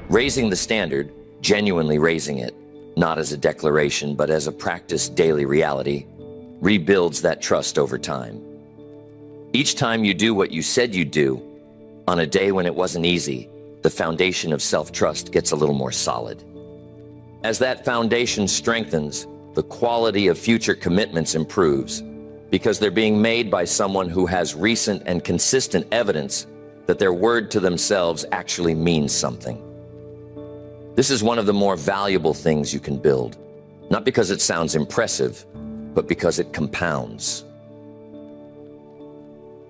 Raising the standard, genuinely raising it, not as a declaration, but as a practiced daily reality, rebuilds that trust over time. Each time you do what you said you'd do, on a day when it wasn't easy, the foundation of self-trust gets a little more solid. As that foundation strengthens, the quality of future commitments improves, because they're being made by someone who has recent and consistent evidence that their word to themselves actually means something. This is one of the more valuable things you can build, not because it sounds impressive, but because it compounds.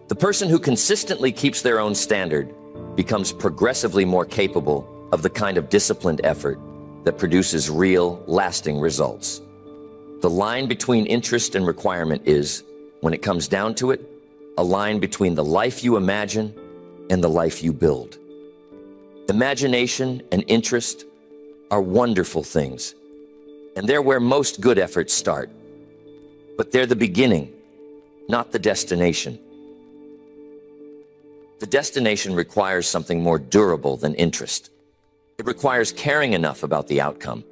The person who consistently keeps their own standard becomes progressively more capable of the kind of disciplined effort that produces real, lasting results. The line between interest and requirement is, when it comes down to it, a line between the life you imagine and the life you build. Imagination and interest are wonderful things, and they're where most good efforts start. But they're the beginning, not the destination. The destination requires something more durable than interest. It requires caring enough about the outcome,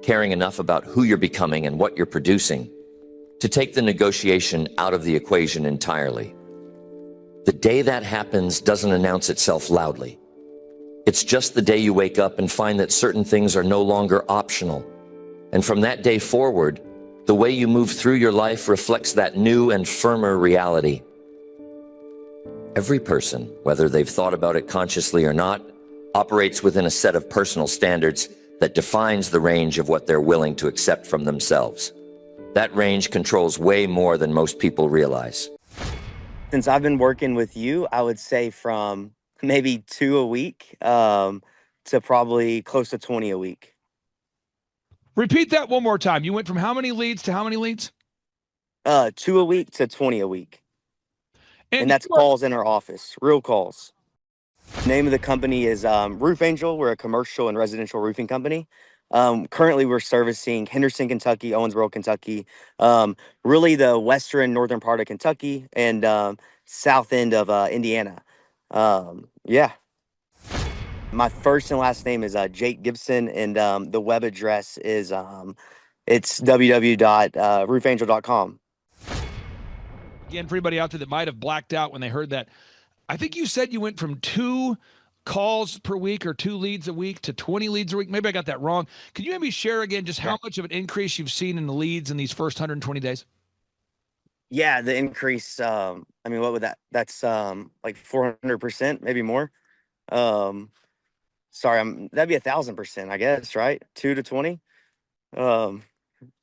caring enough about who you're becoming and what you're producing, to take the negotiation out of the equation entirely. The day that happens doesn't announce itself loudly. It's just the day you wake up and find that certain things are no longer optional. And from that day forward, the way you move through your life reflects that new and firmer reality. Every person, whether they've thought about it consciously or not, operates within a set of personal standards that defines the range of what they're willing to accept from themselves. That range controls way more than most people realize. Since I've been working with you, I would say from maybe 2 a week to probably close to 20 a week. Repeat that one more time. You went from how many leads to how many leads? 2 a week to 20 a week. And that's calls in our office, real calls. Name of the company is Roof Angel. We're a commercial and residential roofing company. Currently, we're servicing Henderson, Kentucky, Owensboro, Kentucky, really the western, northern part of Kentucky, and south end of Indiana. Yeah. My first and last name is Jake Gibson, and the web address is it's www.roofangel.com. Again, for anybody out there that might have blacked out when they heard that, I think you said you went from 2 calls per week or 2 leads a week to 20 leads a week. Maybe I got that wrong. Could you maybe share again just how much of an increase you've seen in the leads in these first 120 days? Yeah, the increase, I mean, what would that's like 400%, maybe more. Sorry, that'd be 1,000%, I guess, right? 2 to 20.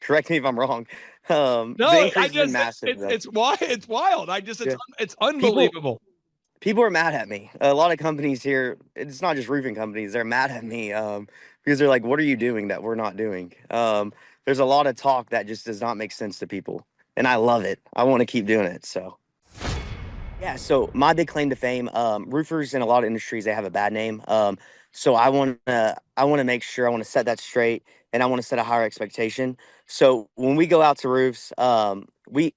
Correct me if I'm wrong. No, the increase has been massive. It's wild. It's unbelievable. People are mad at me. A lot of companies here, it's not just roofing companies, they're mad at me because they're like, what are you doing that we're not doing? There's a lot of talk that just does not make sense to people. And I love it. I want to keep doing it. So, yeah. So my big claim to fame, roofers in a lot of industries, they have a bad name. So I want to make sure I want to set that straight, and I want to set a higher expectation. So when we go out to roofs, a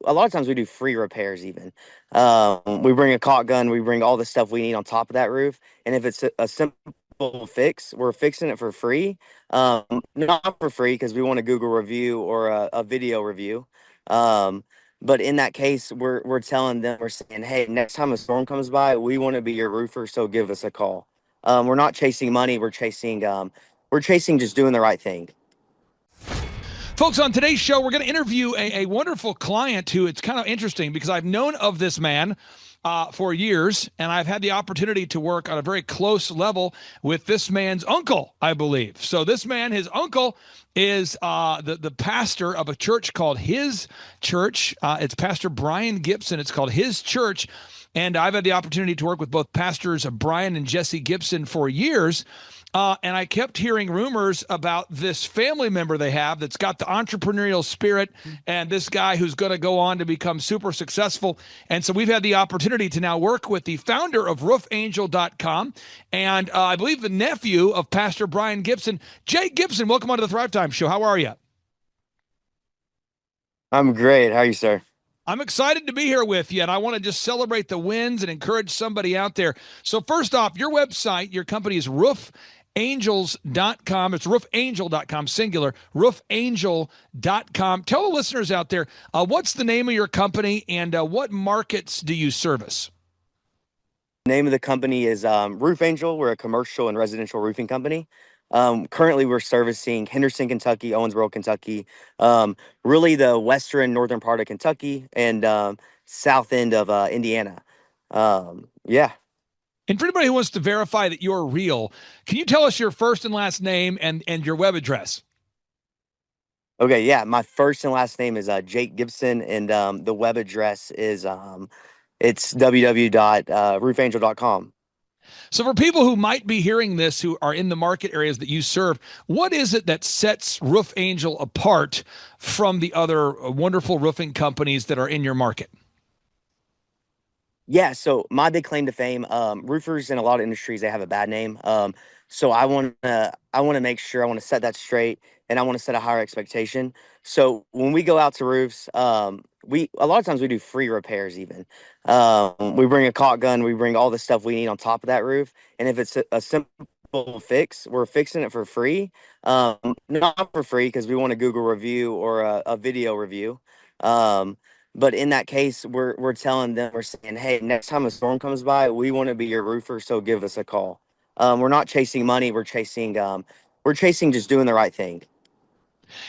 lot of times we do free repairs even. We bring a caulk gun, we bring all the stuff we need on top of that roof. And if it's a simple fix, we're fixing it for free. Not for free because we want a Google review or a video review. But in that case, we're telling them, we're saying, hey, next time a storm comes by, we want to be your roofer, so give us a call. We're not chasing money, we're chasing just doing the right thing. Folks, on today's show, we're going to interview a wonderful client who, it's kind of interesting because I've known of this man for years, and I've had the opportunity to work on a very close level with this man's uncle, I believe. So this man, his uncle, is the pastor of a church called His Church. It's Pastor Brian Gibson. It's called His Church. And I've had the opportunity to work with both pastors Brian and Jesse Gibson for years. And I kept hearing rumors about this family member they have that's got the entrepreneurial spirit, and this guy who's going to go on to become super successful. And so we've had the opportunity to now work with the founder of roofangel.com, and I believe the nephew of Pastor Brian Gibson, Jake Gibson. Welcome onto the Thrivetime Show. How are you? I'm great. How are you, sir? I'm excited to be here with you, and I want to just celebrate the wins and encourage somebody out there. So, first off, your website, your company is roofangels.com. It's roofangel.com, singular, roofangel.com. Tell the listeners out there, what's the name of your company and what markets do you service? Name of the company is Roof Angel. We're a commercial and residential roofing company. Currently, we're servicing Henderson, Kentucky, Owensboro, Kentucky, really the western, northern part of Kentucky, and south end of Indiana. Yeah. And for anybody who wants to verify that you're real, can you tell us your first and last name and your web address? Okay. Yeah. My first and last name is Jake Gibson, and the web address is it's www.roofangel.com. So, for people who might be hearing this who are in the market areas that you serve, what is it that sets Roof Angel apart from the other wonderful roofing companies that are in your market? Yeah, so my big claim to fame, roofers in a lot of industries, they have a bad name. So I want to make sure I want to set that straight, and I want to set a higher expectation. So when we go out to roofs, we a lot of times we do free repairs even. We bring a caulk gun, we bring all the stuff we need on top of that roof, and if it's a simple fix, we're fixing it for free. Not for free because we want a Google review or a video review. Um, but in that case, we're telling them, we're saying, hey, next time a storm comes by, we want to be your roofer, so give us a call. We're not chasing money. We're chasing just doing the right thing.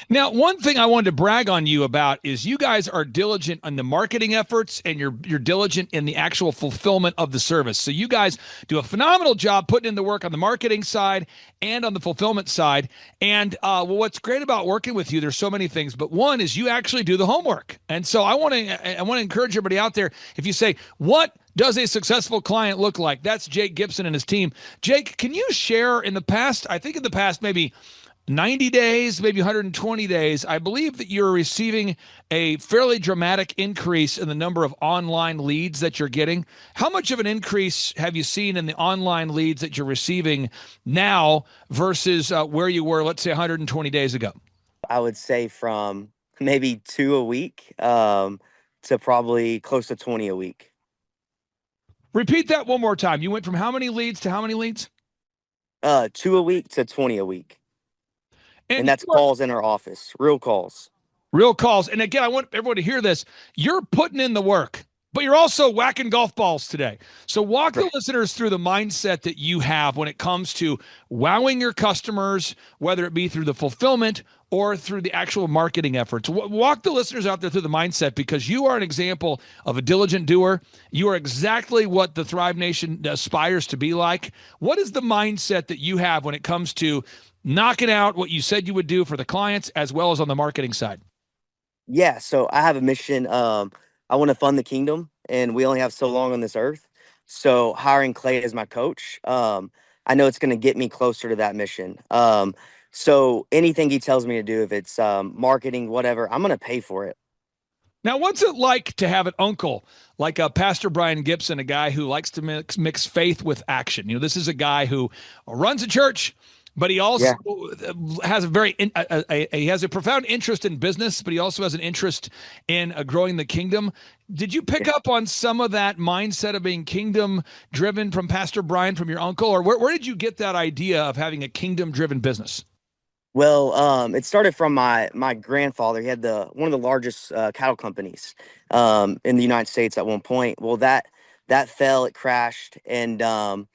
Now, one thing I wanted to brag on you about is you guys are diligent on the marketing efforts and you're diligent in the actual fulfillment of the service. So you guys do a phenomenal job putting in the work on the marketing side and on the fulfillment side. And what's great about working with you, there's so many things, but one is you actually do the homework. And so I want to encourage everybody out there. If you say, what does a successful client look like? That's Jake Gibson and his team. Jake, can you share in the past, I think in the past, maybe 90 days, maybe 120 days, I believe that you're receiving a fairly dramatic increase in the number of online leads that you're getting. How much of an increase have you seen in the online leads that you're receiving now versus where you were, let's say, 120 days ago? I would say from maybe 2 a week to probably close to 20 a week. Repeat that one more time. You went from how many leads to how many leads? 2 a week to 20 a week. And And that's calls in our office, real calls. real calls. And again, I want everyone to hear this. You're putting in the work, but you're also whacking golf balls today. So walk the listeners through the mindset that you have when it comes to wowing your customers, whether it be through the fulfillment or through the actual marketing efforts. Walk the listeners out there through the mindset, because you are an example of a diligent doer. You are exactly what the Thrive Nation aspires to be like. What is the mindset that you have when it comes to knocking out what you said you would do for the clients as well as on the marketing side? Yeah, so I have a mission. I want to fund the kingdom, and we only have so long on this earth. So hiring Clay as my coach, I know it's going to get me closer to that mission. So anything he tells me to do, if it's marketing, whatever, I'm going to pay for it. Now, what's it like to have an uncle like Pastor Brian Gibson, a guy who likes to mix faith with action? You know, this is a guy who runs a church, but he also has he has a profound interest in business, but he also has an interest in growing the kingdom. Did you pick up on some of that mindset of being kingdom driven from Pastor Brian, from your uncle, or where did you get that idea of having a kingdom driven business? Well, it started from my grandfather. He had one of the largest cattle companies in the United States at one point. Well, that fell, it crashed, and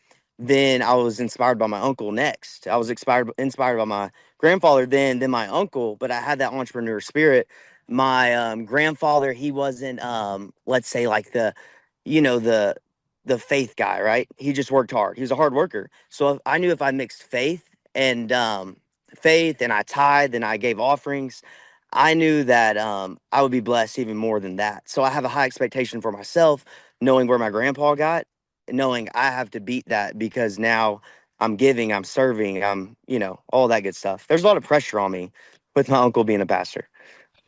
then I was inspired by my uncle next. I was inspired by my grandfather, then my uncle, but I had that entrepreneur spirit. My grandfather, he wasn't let's say like the faith guy, right? He just worked hard. He was a hard worker. So I knew if I mixed and faith and I tithed and I gave offerings, I knew that I would be blessed even more than that. So I have a high expectation for myself, knowing where my grandpa got, knowing I have to beat that, because now I'm giving, I'm serving, all that good stuff. There's a lot of pressure on me with my uncle being a pastor,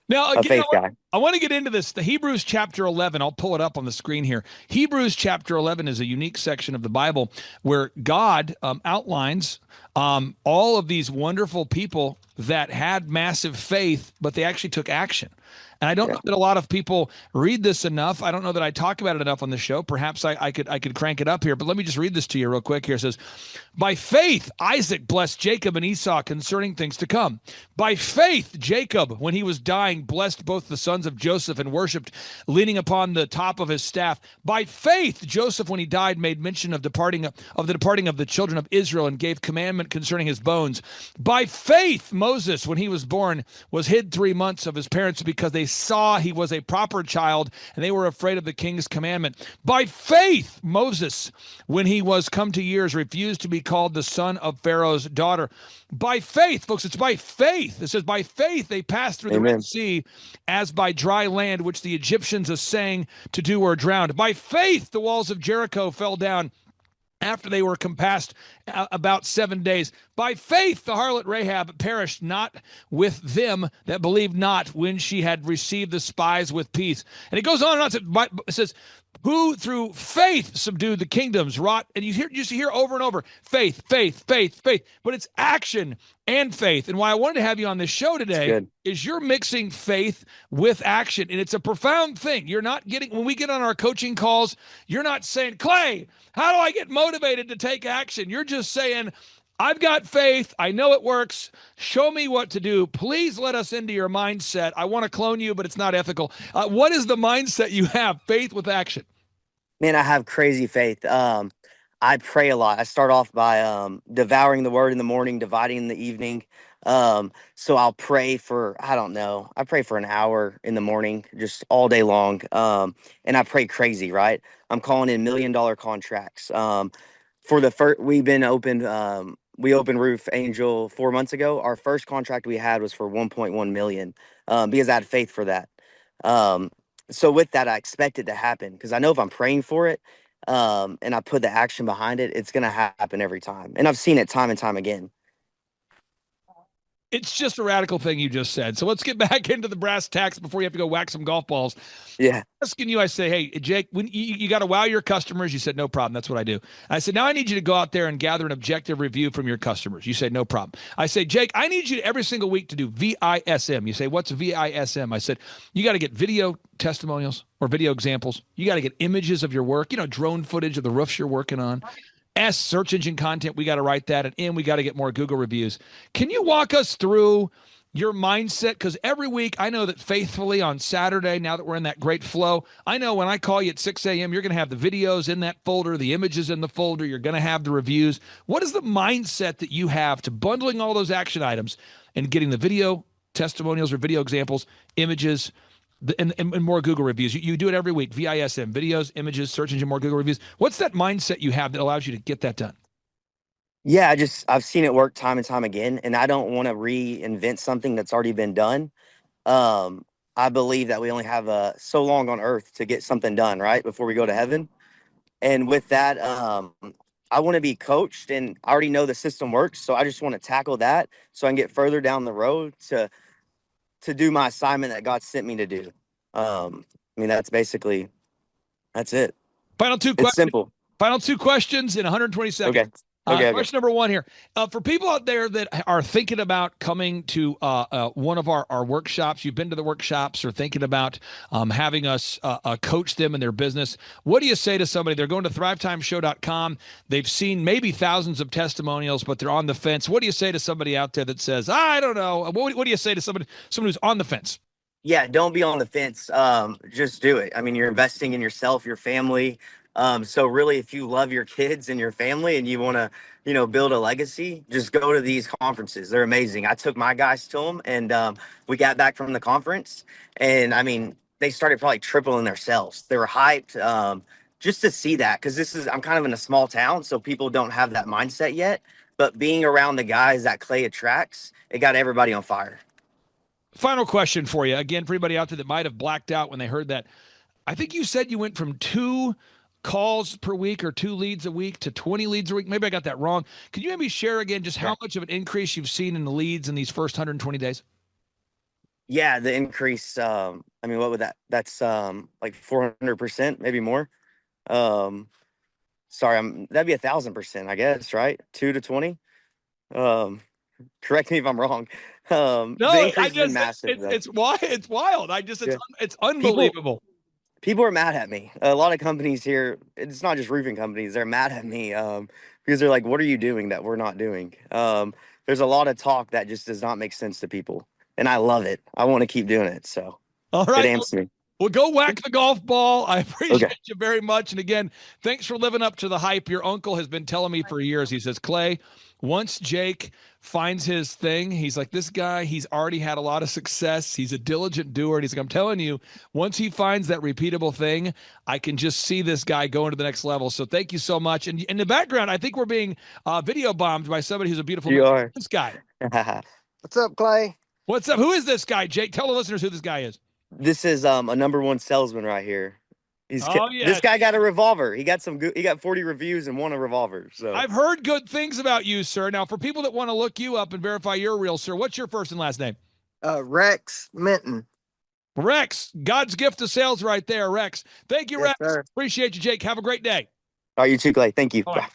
Now, a again, faith guy. I want to get into this. The Hebrews chapter 11, I'll pull it up on the screen here. Hebrews chapter 11 is a unique section of the Bible where God outlines all of these wonderful people that had massive faith, but they actually took action. And I don't know that a lot of people read this enough. I don't know that I talk about it enough on the show. Perhaps I could crank it up here, but let me just read this to you real quick here. It says, by faith, Isaac blessed Jacob and Esau concerning things to come. By faith, Jacob, when he was dying, blessed both the sons of Joseph and worshiped, leaning upon the top of his staff. By faith, Joseph, when he died, made mention of the departing of the children of Israel and gave commandment concerning his bones. By faith, Moses, when he was born, was hid 3 months of his parents because they saw he was a proper child and they were afraid of the king's commandment. By faith, Moses, when he was come to years, refused to be called the son of Pharaoh's daughter. By faith, folks, it's by faith. It says, by faith they passed through the Red Sea as by dry land, which the Egyptians assaying to do were drowned. By faith the walls of Jericho fell down after they were compassed about 7 days. By faith, the harlot Rahab perished not with them that believed not when she had received the spies with peace. And it goes on and on. It says, who through faith subdued the kingdoms, wrought, and you hear over and over, faith, faith, faith, faith, but it's action and faith. And why I wanted to have you on this show today is you're mixing faith with action, and it's a profound thing. You're not getting, when we get on our coaching calls, you're not saying, Clay, how do I get motivated to take action? You're just saying, I've got faith. I know it works. Show me what to do. Please let us into your mindset. I want to clone you, but it's not ethical. What is the mindset you have? Faith with action. Man, I have crazy faith. I pray a lot. I start off by devouring the word in the morning, dividing in the evening. So I'll pray for, I don't know, I pray for an hour in the morning, just all day long. And I pray crazy, right? I'm calling in $1 million contracts. For the first, we've been open, we opened Roof Angel 4 months ago. Our first contract we had was for 1.1 million, because I had faith for that. So with that, I expect it to happen because I know if I'm praying for it, and I put the action behind it, it's going to happen every time. And I've seen it time and time again. It's just a radical thing you just said. So let's get back into the brass tacks before you have to go whack some golf balls. Yeah. Asking you, I say, hey, Jake, when you got to wow your customers. You said, no problem. That's what I do. I said, now I need you to go out there and gather an objective review from your customers. You say, no problem. I say, Jake, I need you to every single week to do VISM. You say, what's VISM? I said, you got to get video testimonials or video examples. You got to get images of your work, drone footage of the roofs you're working on. S, search engine content, we got to write that. And N, we got to get more Google reviews. Can you walk us through your mindset? Because every week, I know that faithfully on Saturday, now that we're in that great flow, I know when I call you at 6 a.m., you're going to have the videos in that folder, the images in the folder, you're going to have the reviews. What is the mindset that you have to bundling all those action items and getting the video testimonials or video examples, images, and more Google reviews? You do it every week. VISM, videos, images, search engine, more Google reviews. What's that mindset you have that allows you to get that done? Yeah, I've seen it work time and time again, and I don't want to reinvent something that's already been done. I believe that we only have so long on earth to get something done, right, before we go to heaven. And with that, I want to be coached, and I already know the system works, so I just want to tackle that so I can get further down the road to do my assignment that God sent me to do. That's it. Final two It's questions. simple. Final two questions in 120 seconds. Okay. Question number one here. For people out there that are thinking about coming to one of our workshops, you've been to the workshops or thinking about having us coach them in their business, what do you say to somebody? They're going to thrivetimeshow.com. They've seen maybe thousands of testimonials, but they're on the fence. What do you say to somebody out there that says, I don't know? What do you say to someone who's on the fence? Yeah, don't be on the fence. Just do it. You're investing in yourself, your family. So really, if you love your kids and your family and you want to, build a legacy, just go to these conferences. They're amazing. I took my guys to them, and we got back from the conference, and they started probably tripling their sales. They were hyped just to see that, because I'm kind of in a small town, so people don't have that mindset yet. But being around the guys that Clay attracts, it got everybody on fire. Final question for you. Again, for anybody out there that might have blacked out when they heard that, I think you said you went from 2 calls per week or 2 leads a week to 20 leads a week. Maybe I got that wrong. Can you maybe share again just how much of an increase you've seen in the leads in these first 120 days? Yeah, the increase. I mean, what would that's like 400%, maybe more. Um, sorry, that'd be 1,000%, I guess, right? 2 to 20. Um, correct me if I'm wrong. The No, increase has been massive though. it's why it's wild. I just Yeah. it's People unbelievable. people are mad at me. A lot of companies here, it's not just roofing companies, they're mad at me because they're like, what are you doing that we're not doing? There's a lot of talk that just does not make sense to people. And I love it. I want to keep doing it. So All it right. amps me. Well, go whack the golf ball. I appreciate Okay. you very much. And again, thanks for living up to the hype. Your uncle has been telling me for years. He says, Clay, once Jake finds his thing, he's like, this guy, he's already had a lot of success. He's a diligent doer. And he's like, I'm telling you, once he finds that repeatable thing, I can just see this guy going to the next level. So thank you so much. And in the background, I think we're being video bombed by somebody who's a beautiful You man. are. This guy. What's up, Clay? What's up? Who is this guy, Jake? Tell the listeners who this guy is. This is a #1 salesman right here. Oh, yeah. This guy got a revolver. He got some good. He got 40 reviews and won a revolver. So I've heard good things about you, sir. Now, for people that want to look you up and verify you're real, sir, what's your first and last name? Rex Minton. Rex. God's gift to sales right there, Rex. Thank you, Yes, Rex. sir. Appreciate you, Jake. Have a great day. all right, you too, Clay. Thank you. All right.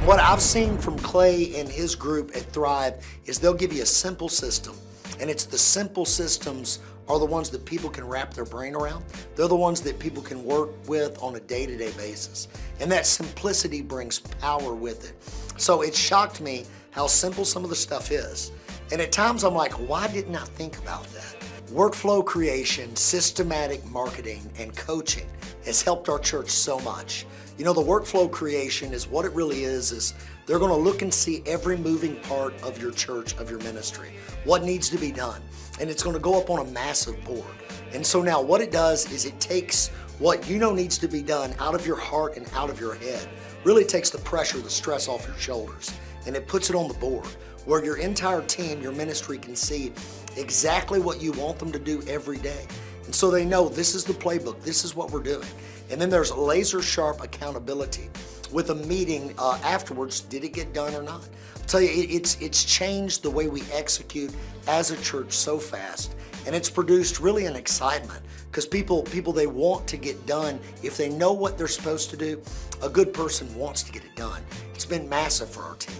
What I've seen from Clay and his group at Thrive is they'll give you a simple system, and it's the simple systems are the ones that people can wrap their brain around. They're the ones that people can work with on a day-to-day basis. And that simplicity brings power with it. So it shocked me how simple some of the stuff is. And at times I'm like, why didn't I think about that? Workflow creation, systematic marketing, and coaching has helped our church so much. You know, the workflow creation is what it really is they're gonna look and see every moving part of your church, of your ministry, what needs to be done. And it's gonna go up on a massive board. And so now what it does is it takes what you know needs to be done out of your heart and out of your head. Really takes the pressure, the stress off your shoulders, and it puts it on the board where your entire team, your ministry can see exactly what you want them to do every day. And so they know this is the playbook, this is what we're doing. And then there's laser sharp accountability with a meeting afterwards. Did it get done or not? I'll tell you, it's changed the way we execute as a church so fast. And it's produced really an excitement because people they want to get done. If they know what they're supposed to do, a good person wants to get it done. It's been massive for our team.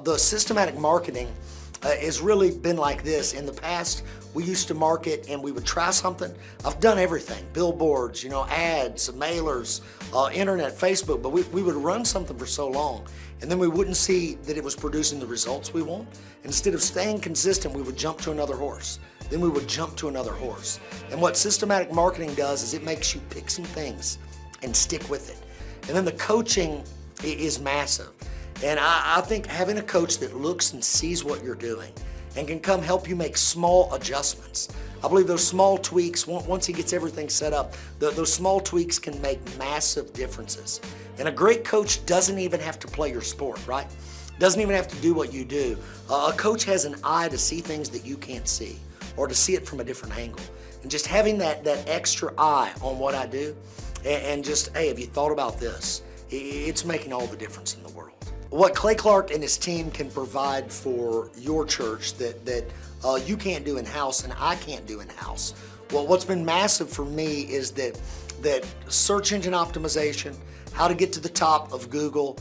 The systematic marketing has really been like this. In the past, we used to market and we would try something. I've done everything, billboards, ads, mailers, internet, Facebook, but we would run something for so long and then we wouldn't see that it was producing the results we want. Instead of staying consistent, we would jump to another horse. Then we would jump to another horse. And what systematic marketing does is it makes you pick some things and stick with it. And then the coaching is massive. And I think having a coach that looks and sees what you're doing and can come help you make small adjustments. I believe those small tweaks, once he gets everything set up, those small tweaks can make massive differences. And a great coach doesn't even have to play your sport, right? Doesn't even have to do what you do. A coach has an eye to see things that you can't see or to see it from a different angle. And just having that extra eye on what I do and just, hey, have you thought about this? It's making all the difference in the world. What Clay Clark and his team can provide for your church that you can't do in-house and I can't do in-house. Well, what's been massive for me is that search engine optimization, how to get to the top of Google,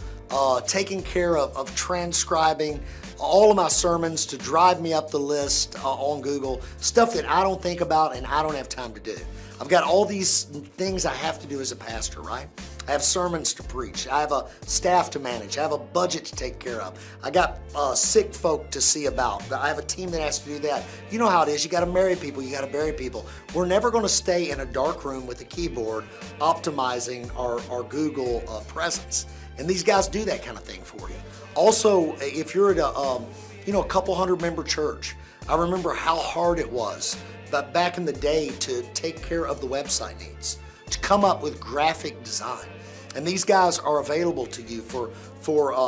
taking care of transcribing all of my sermons to drive me up the list on Google, stuff that I don't think about and I don't have time to do. I've got all these things I have to do as a pastor, right? I have sermons to preach. I have a staff to manage. I have a budget to take care of. I got sick folk to see about. I have a team that has to do that. You know how it is. You got to marry people. You got to bury people. We're never going to stay in a dark room with a keyboard optimizing our Google presence. And these guys do that kind of thing for you. Also, if you're at a couple hundred member church, I remember how hard it was back in the day to take care of the website needs, to come up with graphic design. And these guys are available to you for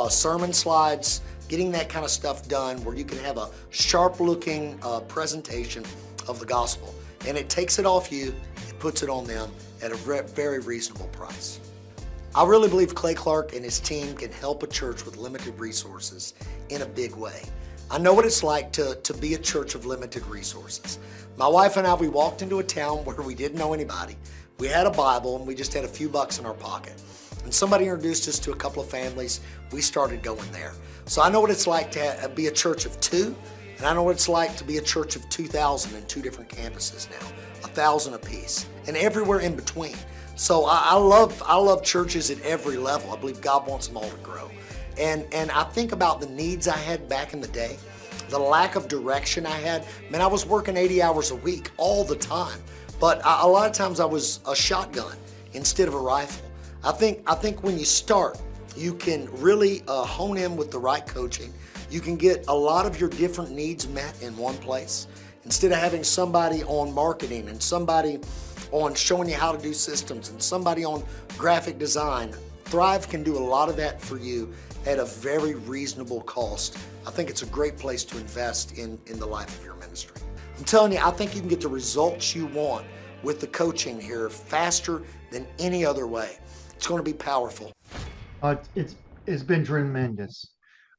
sermon slides, getting that kind of stuff done where you can have a sharp looking presentation of the gospel. And it takes it off you, it puts it on them at a very reasonable price. I really believe Clay Clark and his team can help a church with limited resources in a big way. I know what it's like to be a church of limited resources. My wife and I, we walked into a town where we didn't know anybody. We had a Bible and we just had a few bucks in our pocket. And somebody introduced us to a couple of families. We started going there. So I know what it's like to be a church of two, and I know what it's like to be a church of 2,000 in 2 different campuses now, 1,000 apiece, and everywhere in between. So I love churches at every level. I believe God wants them all to grow. And I think about the needs I had back in the day, the lack of direction I had. Man, I was working 80 hours a week all the time, but a lot of times I was a shotgun instead of a rifle. I think when you start, you can really hone in with the right coaching. You can get a lot of your different needs met in one place. Instead of having somebody on marketing and somebody on showing you how to do systems and somebody on graphic design, Thrive can do a lot of that for you at a very reasonable cost. I think it's a great place to invest in the life of your ministry. I'm telling you, I think you can get the results you want with the coaching here faster than any other way. It's going to be powerful. It's been tremendous.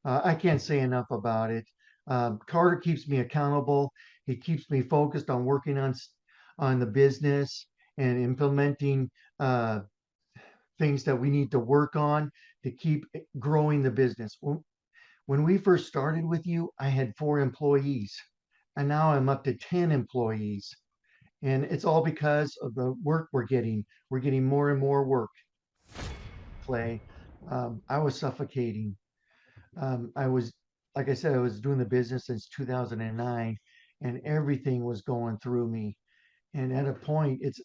I can't say enough about it. Carter keeps me accountable. He keeps me focused on working on the business and implementing things that we need to work on to keep growing the business. When we first started with you, I had 4 employees, and now I'm up to 10 employees. And it's all because of the work we're getting. We're getting more and more work. Clay, I was suffocating. I was, like I said, I was doing the business since 2009, and everything was going through me. And at a point, it's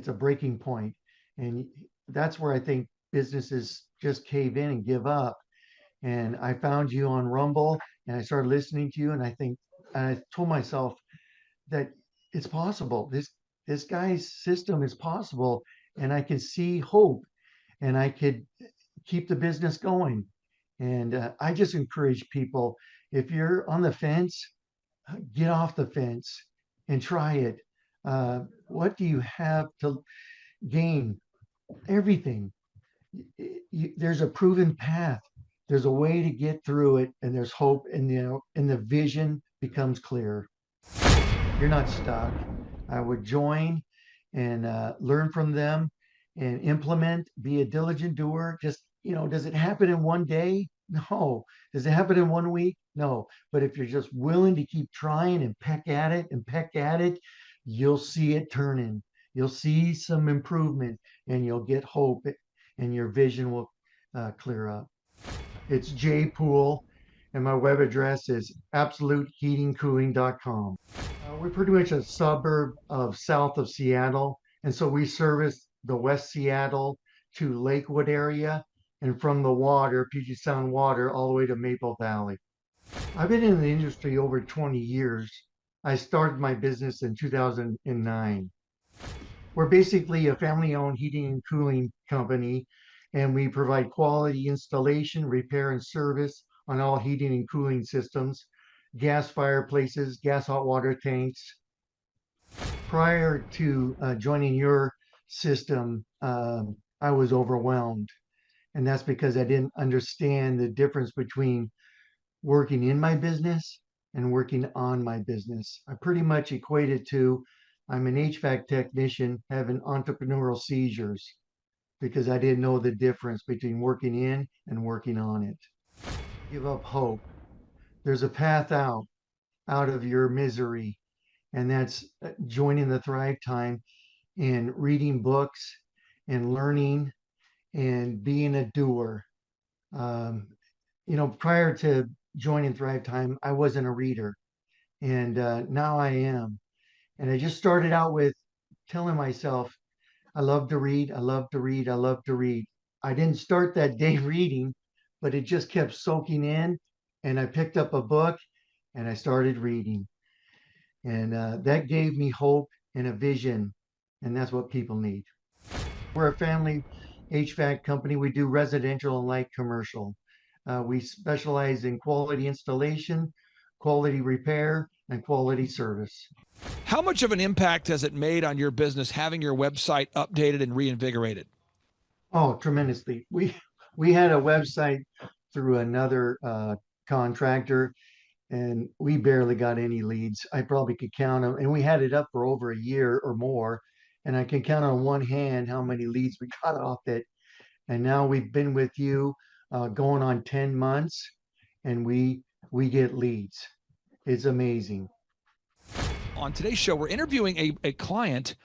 a breaking point, and that's where I think businesses just cave in and give up. And I found you on Rumble, and I started listening to you, and I told myself that it's possible. This guy's system is possible, and I can see hope, and I could keep the business going. And I just encourage people, if you're on the fence, get off the fence and try it. What do you have to gain? Everything. There's a proven path. There's a way to get through it, and there's hope, and the vision becomes clear. You're not stuck. I would join and learn from them and implement, be a diligent doer. Just, does it happen in one day? No. Does it happen in 1 week? No. But if you're just willing to keep trying and peck at it, you'll see it turning. You'll see some improvement, and you'll get hope, and your vision will clear up. It's Jay Poole, and my web address is absoluteheatingcooling.com. We're pretty much a suburb of south of Seattle, and so we service the West Seattle to Lakewood area, and from the water, Puget Sound water, all the way to Maple Valley. I've been in the industry over 20 years. I started my business in 2009. We're basically a family-owned heating and cooling company, and we provide quality installation, repair, and service on all heating and cooling systems, gas fireplaces, gas hot water tanks. Prior to joining your system, I was overwhelmed. And that's because I didn't understand the difference between working in my business and working on my business. I pretty much equated to, I'm an HVAC technician having entrepreneurial seizures because I didn't know the difference between working in and working on it. Give up hope. There's a path out of your misery, and that's joining the Thrivetime and reading books and learning and being a doer. Prior to joining Thrivetime, I wasn't a reader, and now I am. And I just started out with telling myself, I love to read, I love to read, I love to read. I didn't start that day reading, but it just kept soaking in, and I picked up a book and I started reading. And that gave me hope and a vision, and that's what people need. We're a family HVAC company. We do residential and light commercial. We specialize in quality installation, quality repair, and quality service. How much of an impact has it made on your business having your website updated and reinvigorated? Oh, tremendously. We had a website through another contractor, and we barely got any leads. I probably could count them, and we had it up for over a year or more, and I can count on one hand how many leads we got off it. And now we've been with you going on 10 months, and we get leads. It's amazing. On today's show, we're interviewing a client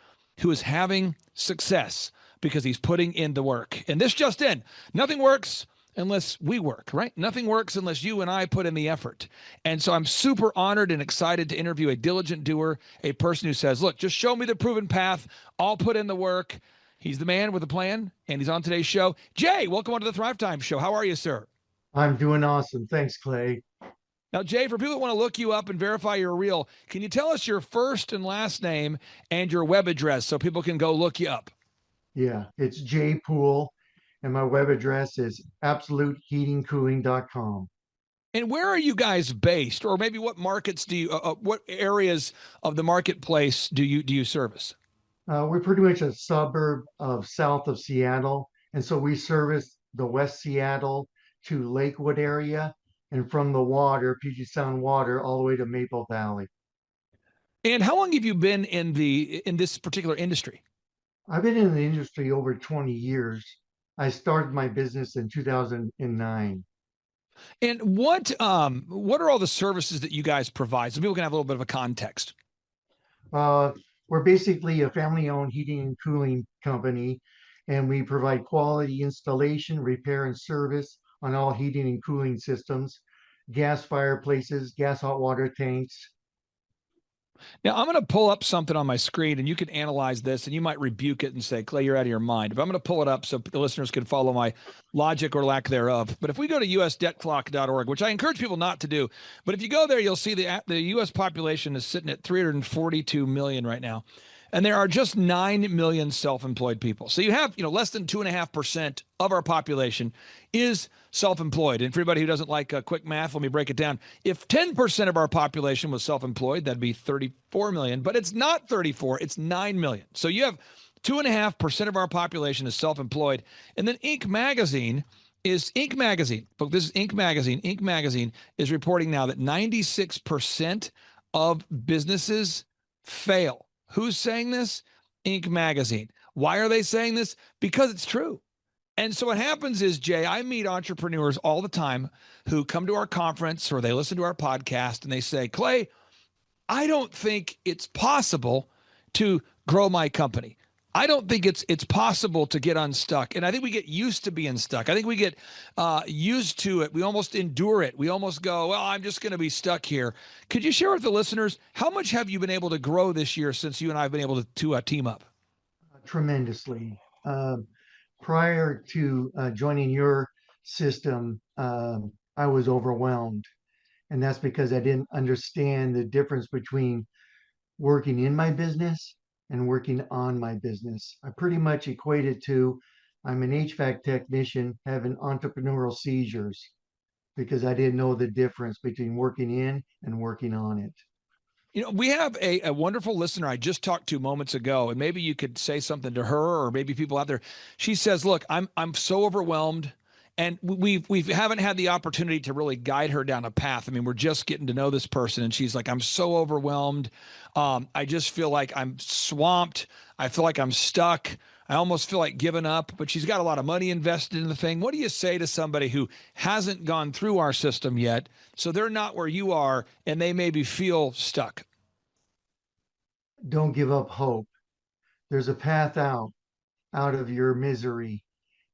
who is having success because he's putting in the work. And this just in, nothing works unless we work, right? Nothing works unless you and I put in the effort. And so I'm super honored and excited to interview a diligent doer, a person who says, look, just show me the proven path. I'll put in the work. He's the man with a plan, and he's on today's show. Jay, welcome onto the Thrivetime show. How are you, sir? I'm doing awesome. Thanks, Clay. Now, Jay, for people that want to look you up and verify you're real, can you tell us your first and last name and your web address so people can go look you up? Yeah, it's Jay Poole, and my web address is absoluteheatingcooling.com. And where are you guys based, or maybe what markets do you, what areas of the marketplace do you service? We're pretty much a suburb of south of Seattle, and so we service the West Seattle to Lakewood area, and from the water, Puget Sound water, all the way to Maple Valley. And how long have you been in this particular industry? I've been in the industry over 20 years. I started my business in 2009. And what are all the services that you guys provide so people can have a little bit of a context? We're basically a family-owned heating and cooling company, and we provide quality installation, repair, and service on all heating and cooling systems, gas fireplaces, gas hot water tanks. Now, I'm going to pull up something on my screen, and you can analyze this, and you might rebuke it and say, Clay, you're out of your mind. But I'm going to pull it up so the listeners can follow my logic or lack thereof. But if we go to usdebtclock.org, which I encourage people not to do, but if you go there, you'll see the U.S. population is sitting at 342 million right now. And there are just 9 million self-employed people. So you have, less than 2.5% of our population is self-employed. And for anybody who doesn't like quick math, let me break it down. If 10% of our population was self-employed, that'd be 34 million. But it's not 34, it's 9 million. So you have 2.5% of our population is self-employed. And then Inc. Magazine, but this is Inc. Magazine. Inc. Magazine is reporting now that 96% of businesses fail. Who's saying this? Inc. Magazine. Why are they saying this? Because it's true. And so what happens is, Jay, I meet entrepreneurs all the time who come to our conference or they listen to our podcast and they say, Clay, I don't think it's possible to grow my company. I don't think it's possible to get unstuck. And I think we get used to being stuck. I think we get used to it. We almost endure it. We almost go, well, I'm just going to be stuck here. Could you share with the listeners, how much have you been able to grow this year since you and I have been able to team up? Tremendously. Prior to joining your system, I was overwhelmed. And that's because I didn't understand the difference between working in my business and working on my business. I pretty much equated to I'm an HVAC technician having entrepreneurial seizures because I didn't know the difference between working in and working on it. We have a wonderful listener I just talked to moments ago, and maybe you could say something to her or maybe people out there. She says, look, I'm so overwhelmed. And we haven't had the opportunity to really guide her down a path. I mean, we're just getting to know this person. And she's like, I'm so overwhelmed. I just feel like I'm swamped. I feel like I'm stuck. I almost feel like giving up. But she's got a lot of money invested in the thing. What do you say to somebody who hasn't gone through our system yet? So they're not where you are, and they maybe feel stuck. Don't give up hope. There's a path out of your misery.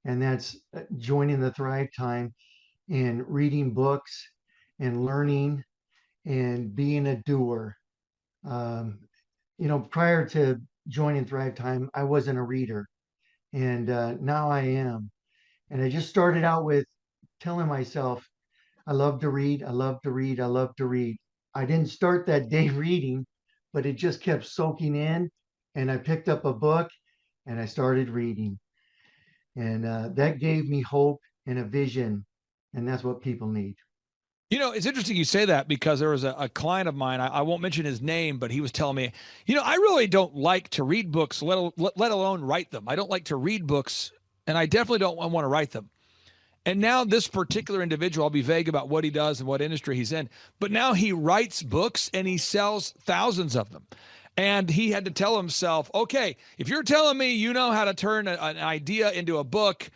And that's joining the Thrivetime and reading books and learning and being a doer. Prior to joining Thrivetime, I wasn't a reader, and now I am. And I just started out with telling myself, I love to read, I love to read, I love to read. I didn't start that day reading, but it just kept soaking in, and I picked up a book and I started reading. And that gave me hope and a vision. And that's what people need. It's interesting you say that because there was a client of mine, I won't mention his name, but he was telling me, I really don't like to read books, let alone write them. I don't like to read books, and I definitely don't want to write them. And now this particular individual, I'll be vague about what he does and what industry he's in, but now he writes books and he sells thousands of them. And he had to tell himself, okay, if you're telling me you know how to turn an idea into a book,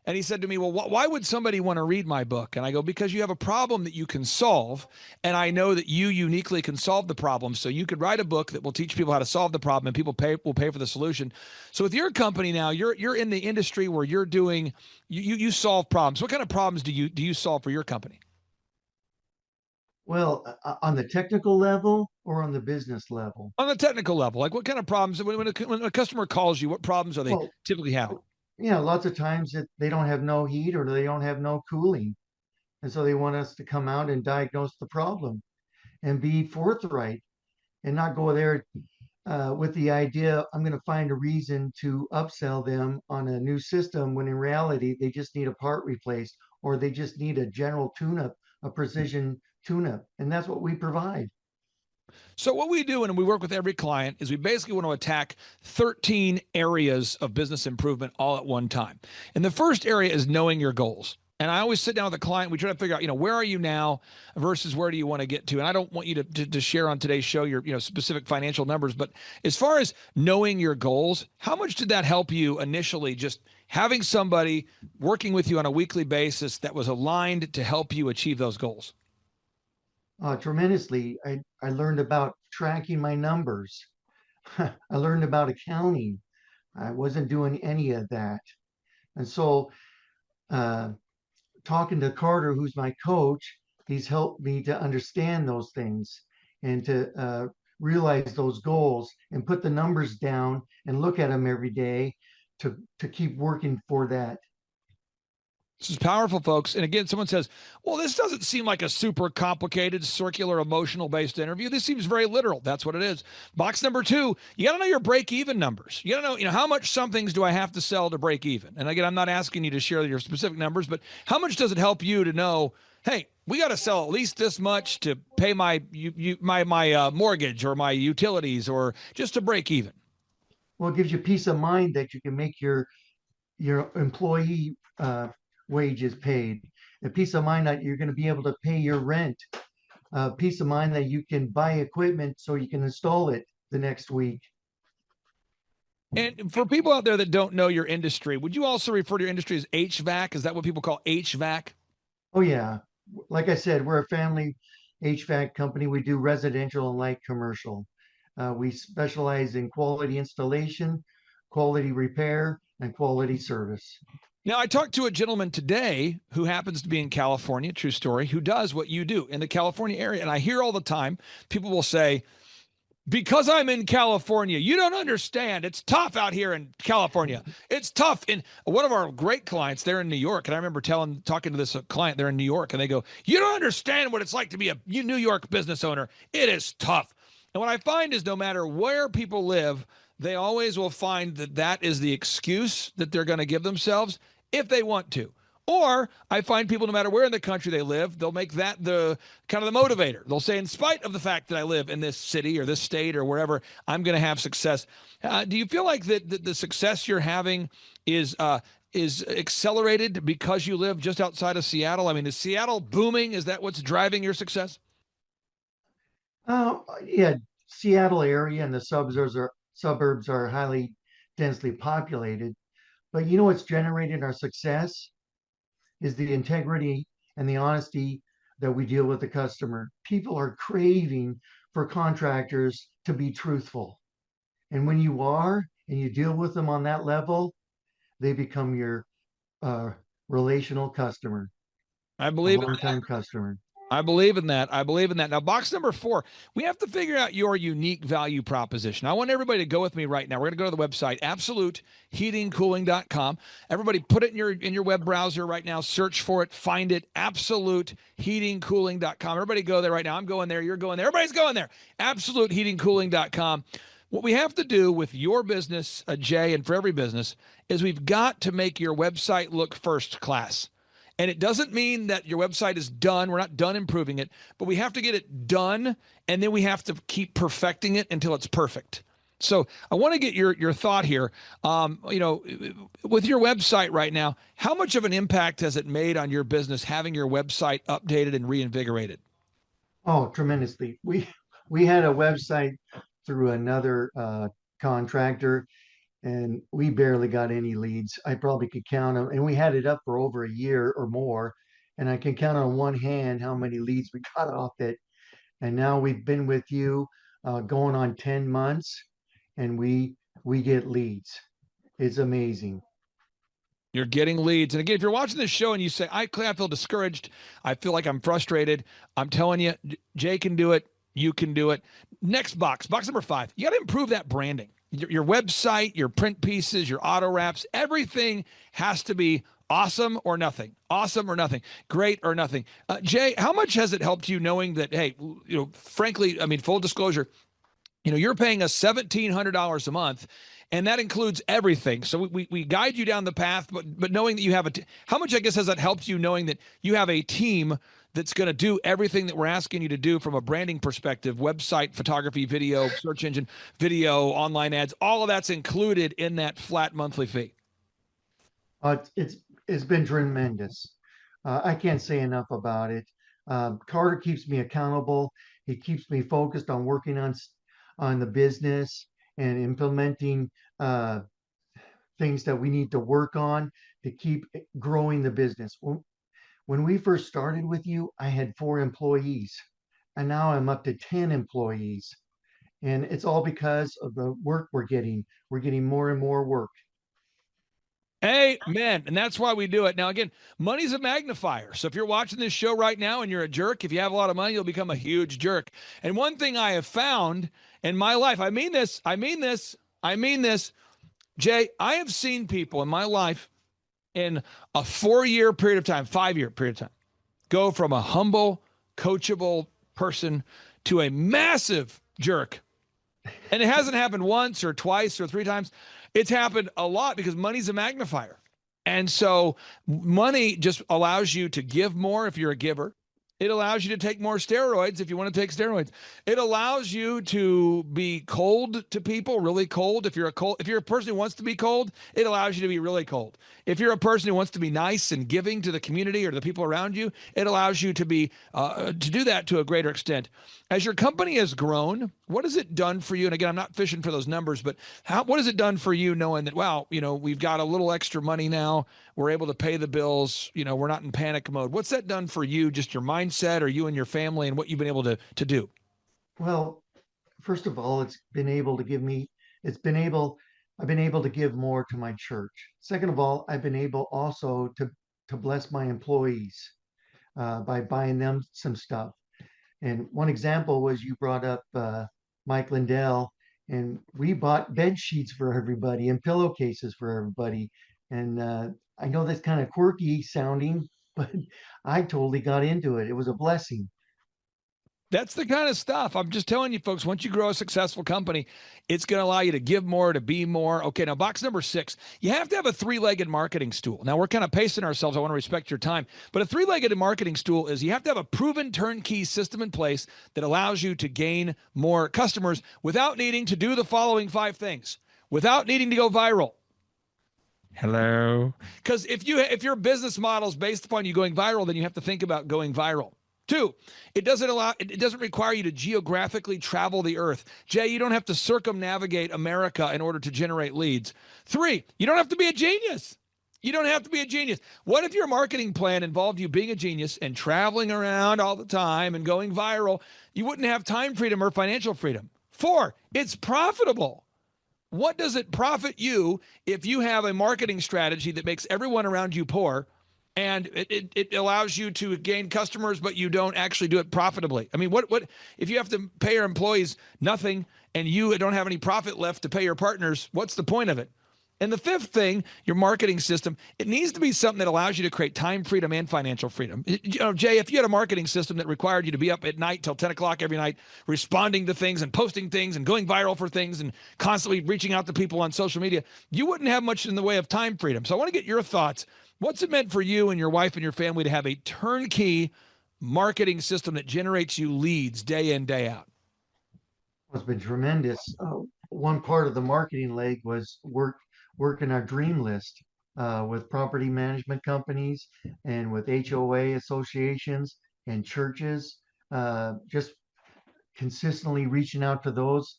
and he said to me, well, why would somebody want to read my book? And I go, because you have a problem that you can solve. And I know that you uniquely can solve the problem. So you could write a book that will teach people how to solve the problem, and people will pay for the solution. So with your company now, you're in the industry where you're doing, you solve problems. What kind of problems do you solve for your company? Well, on the technical level or on the business level? On the technical level, like what kind of problems, when a customer calls you, what problems are they Well, typically having? lots of times that they don't have no heat or they don't have no cooling. And so they want us to come out and diagnose the problem and be forthright and not go there with the idea, I'm going to find a reason to upsell them on a new system when in reality, they just need a part replaced or they just need a general tune-up, a precision tune-up. And that's what we provide. So what we do, and we work with every client, is we basically want to attack 13 areas of business improvement all at one time. And the first area is knowing your goals. And I always sit down with a client. We try to figure out, where are you now versus where do you want to get to? And I don't want you to share on today's show your, specific financial numbers. But as far as knowing your goals, how much did that help you initially, just having somebody working with you on a weekly basis that was aligned to help you achieve those goals? Tremendously. I learned about tracking my numbers. I learned about accounting. I wasn't doing any of that. And so, talking to Carter, who's my coach, he's helped me to understand those things and to realize those goals and put the numbers down and look at them every day to keep working for that. This is powerful, folks. And again, someone says, well, this doesn't seem like a super complicated, circular, emotional-based interview. This seems very literal. That's what it is. Box number 2, you got to know your break-even numbers. You got to know, how much some things do I have to sell to break even? And again, I'm not asking you to share your specific numbers, but how much does it help you to know, hey, we got to sell at least this much to pay my mortgage or my utilities or just to break even? Well, it gives you peace of mind that you can make your employee wages paid, a peace of mind that you're going to be able to pay your rent, peace of mind that you can buy equipment so you can install it the next week. And for people out there that don't know your industry, would you also refer to your industry as HVAC? Is that what people call HVAC? Oh, yeah. Like I said, we're a family HVAC company. We do residential and light commercial. We specialize in quality installation, quality repair, and quality service. Now, I talked to a gentleman today who happens to be in California, true story, who does what you do in the California area. And I hear all the time, people will say, because I'm in California, you don't understand. It's tough out here in California. It's tough. And one of our great clients, they're in New York. And I remember talking to this client, they're in New York, and they go, you don't understand what it's like to be a New York business owner. It is tough. And what I find is no matter where people live, they always will find that is the excuse that they're going to give themselves if they want to. Or I find people, no matter where in the country they live, they'll make that the kind of the motivator. They'll say, in spite of the fact that I live in this city or this state or wherever, I'm going to have success. Do you feel like that the success you're having is accelerated because you live just outside of Seattle? I mean, is Seattle booming? Is that what's driving your success? Yeah, Seattle area and the suburbs are highly densely populated. But what's generated our success is the integrity and the honesty that we deal with the customer. People are craving for contractors to be truthful. And when you are, and you deal with them on that level, they become your relational customer. I believe a long-time customer. I believe in that. I believe in that. Now, box number 4, we have to figure out your unique value proposition. I want everybody to go with me right now. We're going to go to the website, absoluteheatingcooling.com. Everybody put it in your web browser right now. Search for it. Find it, absoluteheatingcooling.com. Everybody go there right now. I'm going there. You're going there. Everybody's going there. absoluteheatingcooling.com. What we have to do with your business, Jay, and for every business, is we've got to make your website look first class. And it doesn't mean that your website is done. We're not done improving it, but we have to get it done, and then we have to keep perfecting it until it's perfect. So I want to get your thought here. With your website right now, how much of an impact has it made on your business having your website updated and reinvigorated? Oh, tremendously. We had a website through another contractor, and we barely got any leads. I probably could count them, and we had it up for over a year or more, and I can count on one hand how many leads we got off it. And now we've been with you going on 10 months, and we get leads. It's amazing. You're getting leads. And again, if you're watching this show and you say, I feel discouraged, I feel like I'm frustrated, I'm telling you, Jay can do it. You can do it. Next box number 5, you got to improve that branding. Your website, your print pieces, your auto wraps, everything has to be awesome or nothing. Awesome or nothing. Great or nothing. Jay, how much has it helped you knowing that, hey, frankly, I mean, full disclosure, you're paying us $1,700 a month, and that includes everything. So we guide you down the path, but knowing that you have how much, I guess, has that helped you knowing that you have a team that's going to do everything that we're asking you to do from a branding perspective, website, photography, video, search engine, video, online ads, all of that's included in that flat monthly fee? It's been tremendous. I can't say enough about it. Carter keeps me accountable. He keeps me focused on working on the business and implementing things that we need to work on to keep growing the business. When we first started with you, I had 4 employees, and now I'm up to 10 employees. And it's all because of the work we're getting. We're getting more and more work. Amen. And that's why we do it. Now, again, money's a magnifier. So if you're watching this show right now and you're a jerk, if you have a lot of money, you'll become a huge jerk. And one thing I have found in my life, I mean this, Jay, I have seen people in my life in a 4-year period of time, 5-year period of time, go from a humble, coachable person to a massive jerk. And it hasn't happened once or twice or 3 times. It's happened a lot because money's a magnifier. And so money just allows you to give more if you're a giver. It allows you to take more steroids if you want to take steroids. It allows you to be cold to people, really cold. If you're a person who wants to be cold, it allows you to be really cold. If you're a person who wants to be nice and giving to the community or the people around you, it allows you to be to do that to a greater extent. As your company has grown, what has it done for you? And again, I'm not fishing for those numbers, but what has it done for you knowing that, wow, we've got a little extra money now. We're able to pay the bills. We're not in panic mode. What's that done for you, just your mindset or you and your family and what you've been able to do? Well, first of all, I've been able to give more to my church. Second of all, I've been able also to bless my employees by buying them some stuff. And one example was you brought up Mike Lindell, and we bought bed sheets for everybody and pillowcases for everybody. And I know that's kind of quirky sounding, but I totally got into it. It was a blessing. That's the kind of stuff. I'm just telling you, folks, once you grow a successful company, it's going to allow you to give more, to be more. Okay, now box number 6, you have to have a 3-legged marketing stool. Now, we're kind of pacing ourselves. I want to respect your time. But a 3-legged marketing stool is you have to have a proven turnkey system in place that allows you to gain more customers without needing to do the following 5 things, without needing to go viral. Hello? Because if your business model is based upon you going viral, then you have to think about going viral. 2, it doesn't require you to geographically travel the earth. Jay, you don't have to circumnavigate America in order to generate leads. 3, you don't have to be a genius. You don't have to be a genius. What if your marketing plan involved you being a genius and traveling around all the time and going viral? You wouldn't have time freedom or financial freedom. 4, it's profitable. What does it profit you if you have a marketing strategy that makes everyone around you poor? And it allows you to gain customers, but you don't actually do it profitably. I mean, what if you have to pay your employees nothing and you don't have any profit left to pay your partners? What's the point of it? And the 5th thing, your marketing system, it needs to be something that allows you to create time freedom and financial freedom. Jay, if you had a marketing system that required you to be up at night till 10 o'clock every night, responding to things and posting things and going viral for things and constantly reaching out to people on social media, you wouldn't have much in the way of time freedom. So I want to get your thoughts. What's it meant for you and your wife and your family to have a turnkey marketing system that generates you leads day in, day out? It's been tremendous. one part of the marketing leg was working our dream list with property management companies and with HOA associations and churches, just consistently reaching out to those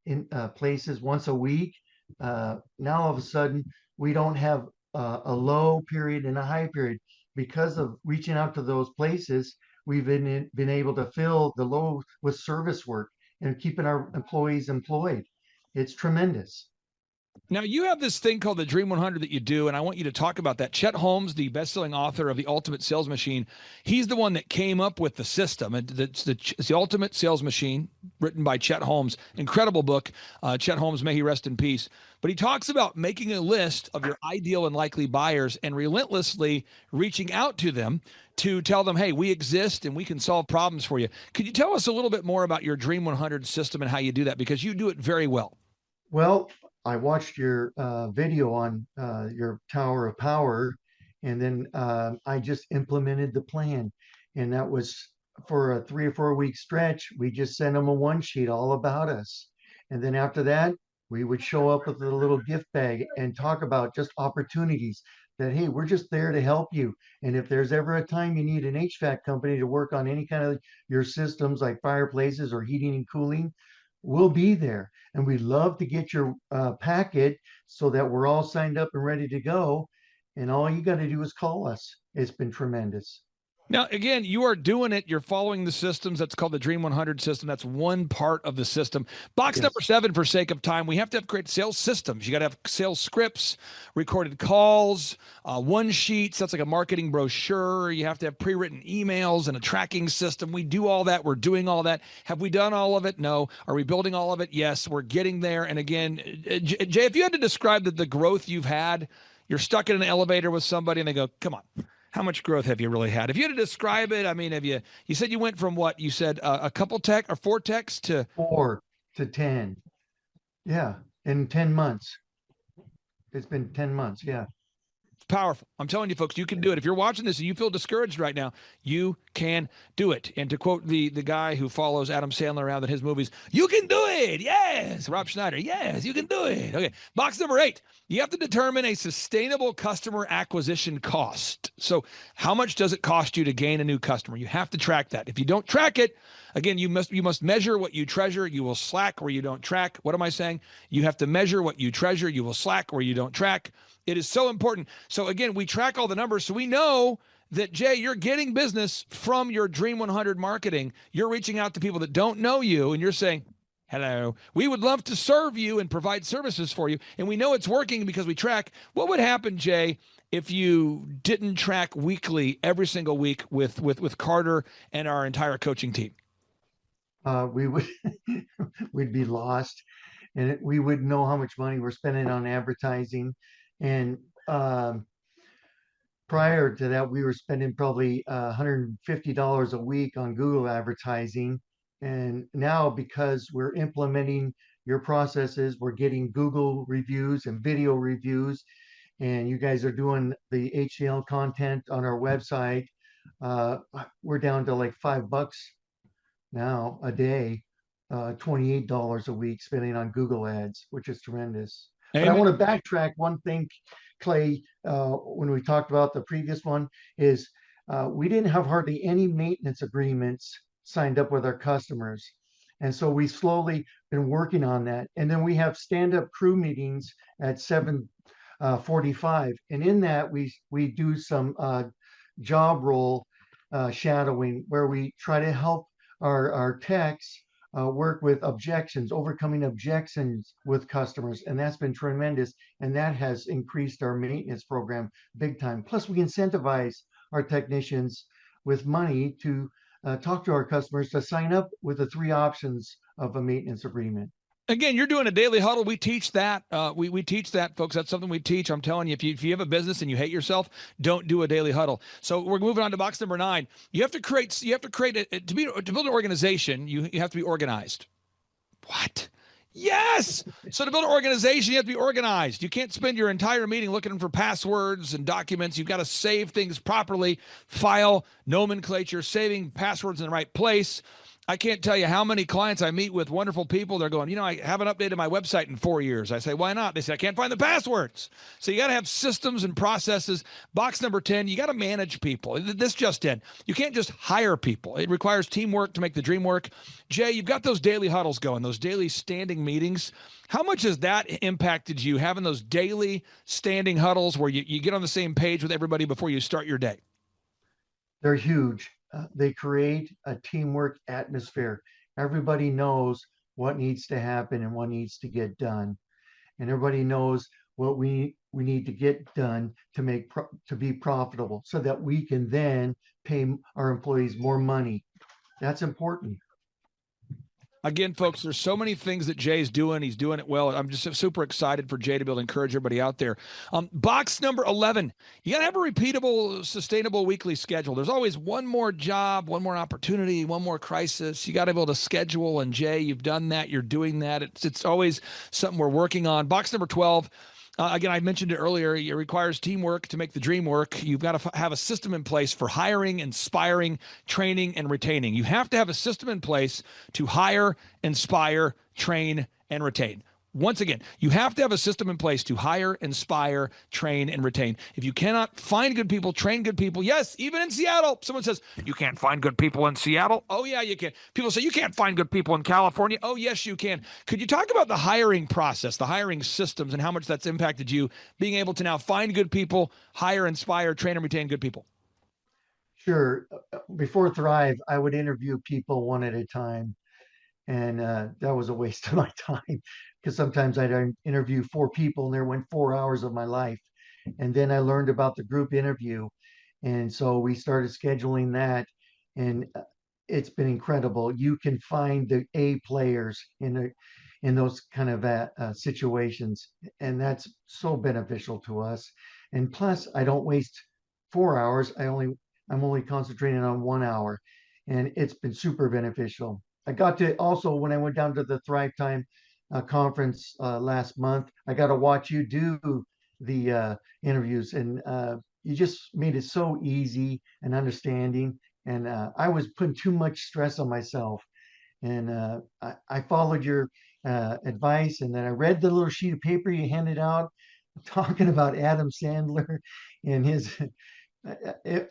in places once a week. Now all of a sudden we don't have a low period and a high period because of reaching out to those places. We've been able to fill the low with service work and keeping our employees employed. It's tremendous. Now, you have this thing called the Dream 100 that you do, and I want you to talk about that. Chet Holmes, the best-selling author of The Ultimate Sales Machine, he's the one that came up with the system. It's the Ultimate Sales Machine, written by Chet Holmes. Incredible book. Chet Holmes, may he rest in peace. But he talks about making a list of your ideal and likely buyers and relentlessly reaching out to them to tell them, hey, we exist and we can solve problems for you. Could you tell us a little bit more about your Dream 100 system and how you do that? Because you do it very well. Well, I watched your video on your Tower of Power, and then I just implemented the plan. And that was for a 3 or 4 week stretch. We just sent them a one sheet all about us. And then after that, we would show up with a little gift bag and talk about just opportunities that, hey, we're just there to help you. And if there's ever a time you need an HVAC company to work on any kind of your systems like fireplaces or heating and cooling, we'll be there. And we'd love to get your packet so that we're all signed up and ready to go. And all you got to do is call us. It's been tremendous. Now, again, you are doing it. You're following the systems. That's called the Dream 100 system. That's one part of the system. Box number 7, for sake of time, we have to have great sales systems. You got to have sales scripts, recorded calls, one sheets. That's like a marketing brochure. You have to have pre-written emails and a tracking system. We do all that. We're doing all that. Have we done all of it? No. Are we building all of it? Yes. We're getting there. And again, Jay, if you had to describe the growth you've had, you're stuck in an elevator with somebody and they go, come on. How much growth have you really had? If you had to describe it, I mean, you said you went from what? You said a couple tech or 4 techs to 4 to 10. Yeah. In 10 months. It's been 10 months. Yeah. It's powerful. I'm telling you, folks, you can do it. If you're watching this and you feel discouraged right now, you can do it. And to quote the guy who follows Adam Sandler around in his movies, you can do it. Yes. Rob Schneider. Yes, you can do it. Okay. Box number 8. You have to determine a sustainable customer acquisition cost. So how much does it cost you to gain a new customer? You have to track that. If you don't track it, again, you must measure what you treasure. You will slack where you don't track. What am I saying? You have to measure what you treasure. You will slack where you don't track. It is so important. So again, we track all the numbers. So we know that, Jay, you're getting business from your Dream 100 marketing. You're reaching out to people that don't know you, and you're saying, hello, we would love to serve you and provide services for you. And we know it's working because we track. What would happen, Jay, if you didn't track weekly, every single week with Carter and our entire coaching team? We would we'd be lost, and we would know how much money we're spending on advertising. And prior to that, we were spending probably $150 a week on Google advertising. And now, because we're implementing your processes, we're getting Google reviews and video reviews, and you guys are doing the HCL content on our website. We're down to like $5 now a day, $28 a week spending on Google ads, which is tremendous. But I want to backtrack one thing, Clay, when we talked about the previous one, is we didn't have hardly any maintenance agreements signed up with our customers. And so we slowly been working on that. And then we have stand-up crew meetings at 7:45. And in that, we do some job role shadowing where we try to help our techs work with objections, overcoming objections with customers. And that's been tremendous. And that has increased our maintenance program big time. Plus, we incentivize our technicians with money to talk to our customers to sign up with the 3 options of a maintenance agreement. Again, you're doing a daily huddle. We teach that. We teach that, folks. That's something we teach. I'm telling you, if you have a business and you hate yourself, don't do a daily huddle. So we're moving on to box number 9. You have to create to build an organization. You have to be organized. What? Yes. So to build an organization, you have to be organized. You can't spend your entire meeting looking for passwords and documents. You've got to save things properly, file nomenclature, saving passwords in the right place. I can't tell you how many clients I meet with, wonderful people. They're going, I haven't updated my website in 4 years. I say, why not? They say, I can't find the passwords. So you got to have systems and processes. Box number 10, you got to manage people. This just in. You can't just hire people. It requires teamwork to make the dream work. Jay, you've got those daily huddles going, those daily standing meetings. How much has that impacted you, having those daily standing huddles where you get on the same page with everybody before you start your day? They're huge. They create a teamwork atmosphere. Everybody knows what needs to happen and what needs to get done, and everybody knows what we need to get done to be profitable, so that we can then pay our employees more money. That's important. Again, folks, there's so many things that Jay's doing. He's doing it well. I'm just super excited for Jay to be able to encourage everybody out there. Box number 11, you got to have a repeatable, sustainable weekly schedule. There's always one more job, one more opportunity, one more crisis. You got to be able to schedule. And Jay, you've done that. You're doing that. It's always something we're working on. Box number 12, again, I mentioned it earlier. It requires teamwork to make the dream work. You've got to have a system in place for hiring, inspiring, training, and retaining. You have to have a system in place to hire, inspire, train, and retain. Once again, you have to have a system in place to hire, inspire, train, and retain. If you cannot find good people, train good people, yes, even in Seattle, someone says, you can't find good people in Seattle? Oh, yeah, you can. People say, you can't find good people in California? Oh, yes, you can. Could you talk about the hiring process, the hiring systems, and how much that's impacted you, being able to now find good people, hire, inspire, train, and retain good people? Sure. Before Thrive, I would interview people one at a time, and that was a waste of my time, because sometimes I'd interview 4 people and there went 4 hours of my life. And then I learned about the group interview, and so we started scheduling that, and it's been incredible. You can find the A players in those kind of situations, and that's so beneficial to us. And plus, I don't waste 4 hours. I'm only concentrating on 1 hour, and it's been super beneficial. I got to also, when I went down to the Thrivetime conference last month, I got to watch you do the interviews, and you just made it so easy and understanding. And I was putting too much stress on myself, and I followed your advice, and then I read the little sheet of paper you handed out talking about Adam Sandler and his.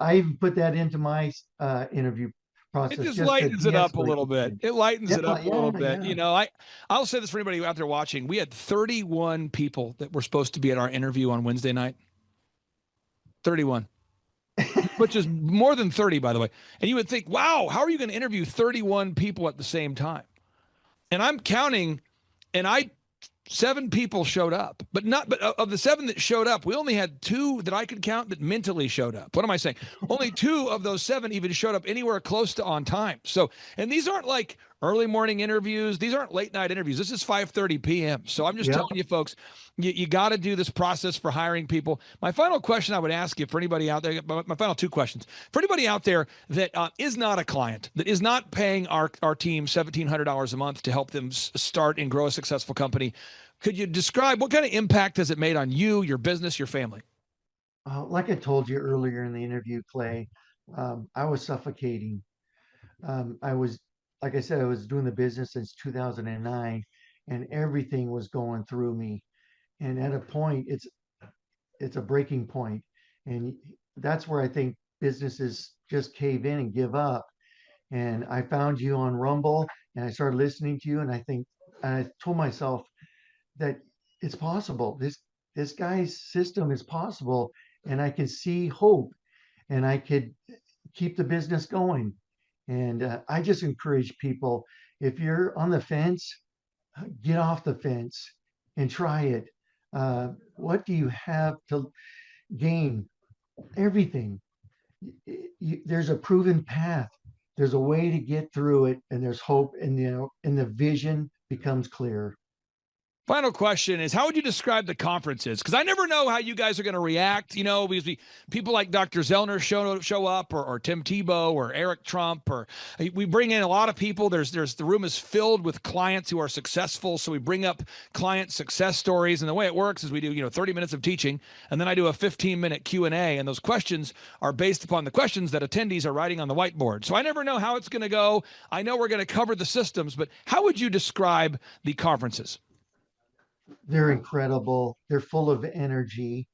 I even put that into my interview It process just just to lightens it up a de-escalate little bit. things. It lightens Yeah, it up a little yeah, bit. yeah. I'll say this for anybody out there watching. We had 31 people that were supposed to be at our interview on Wednesday night. 31, which is more than 30, by the way. And you would think, wow, how are you going to interview 31 people at the same time? And I'm counting, and 7 people showed up, but of the 7 that showed up, we only had 2 that I could count that mentally showed up. What am I saying? Only 2 of those 7 even showed up anywhere close to on time. So, and these aren't like early morning interviews. These aren't late night interviews. This is 5:30 p.m. So I'm just Yep. telling you folks, you got to do this process for hiring people. My final question I would ask you, for anybody out there, my final 2 questions for anybody out there that is not a client, that is not paying our team $1,700 a month to help them start and grow a successful company. Could you describe what kind of impact has it made on you, your business, your family? Like I told you earlier in the interview, Clay, I was suffocating. I was, like I said, I was doing the business since 2009, and everything was going through me. And at a point, it's a breaking point, and that's where I think businesses just cave in and give up. And I found you on Rumble, and I started listening to you, and I told myself that it's possible. This guy's system is possible, and I can see hope, and I could keep the business going. And I just encourage people, if you're on the fence, get off the fence and try it. What do you have to gain? Everything. There's a proven path. There's a way to get through it, and there's hope, and and the vision becomes clear. Final question is, how would you describe the conferences? Because I never know how you guys are going to react, because people like Dr. Zellner show up, or Tim Tebow, or Eric Trump, or we bring in a lot of people. The room is filled with clients who are successful, so we bring up client success stories. And the way it works is we do 30 minutes of teaching, and then I do a 15-minute Q&A, and those questions are based upon the questions that attendees are writing on the whiteboard. So I never know how it's going to go. I know we're going to cover the systems, but how would you describe the conferences? They're incredible. They're full of energy.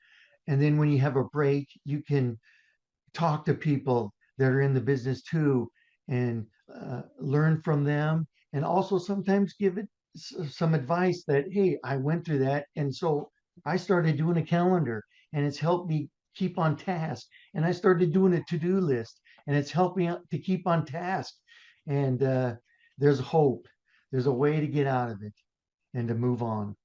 And then when you have a break, you can talk to people that are in the business too, and learn from them. And also sometimes give it some advice that, hey, I went through that. And so I started doing a calendar, and it's helped me keep on task. And I started doing a to-do list, and it's helped me to keep on task. And there's hope. There's a way to get out of it and to move on.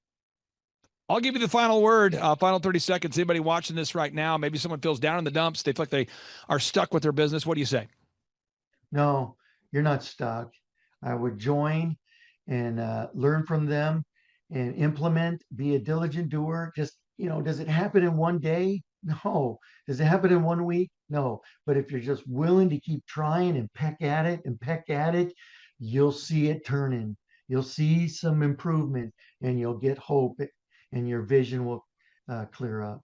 I'll give you the final word, final 30 seconds. Anybody watching this right now, maybe someone feels down in the dumps. They feel like they are stuck with their business. What do you say? No, you're not stuck. I would join and learn from them and implement, be a diligent doer. Just, does it happen in one day? No. Does it happen in 1 week? No. But if you're just willing to keep trying and peck at it, you'll see it turning. You'll see some improvement, and you'll get hope, and your vision will clear up.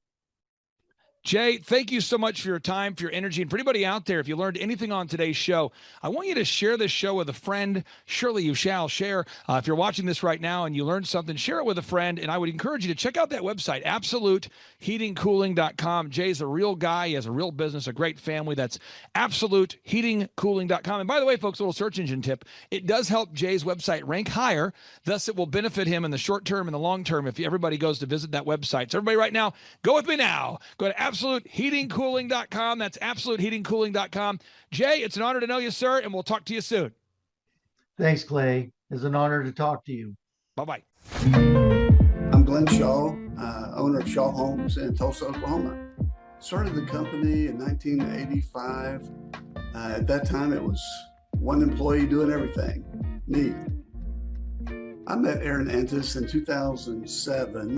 Jay, thank you so much for your time, for your energy. And for anybody out there, if you learned anything on today's show, I want you to share this show with a friend. Surely you shall share. If you're watching this right now and you learned something, share it with a friend. And I would encourage you to check out that website, absoluteheatingcooling.com. Jay's a real guy. He has a real business, a great family. That's absoluteheatingcooling.com. And by the way, folks, a little search engine tip. It does help Jay's website rank higher. Thus, it will benefit him in the short term and the long term if everybody goes to visit that website. So everybody right now, go with me now. Go to absoluteheatingcooling.com. That's absoluteheatingcooling.com. Jay, it's an honor to know you, sir, and we'll talk to you soon. Thanks, Clay. It's an honor to talk to you. Bye-bye. I'm Glenn Shaw, owner of Shaw Homes in Tulsa, Oklahoma. Started the company in 1985. At that time, it was one employee doing everything, me. I met Aaron Antis in 2007.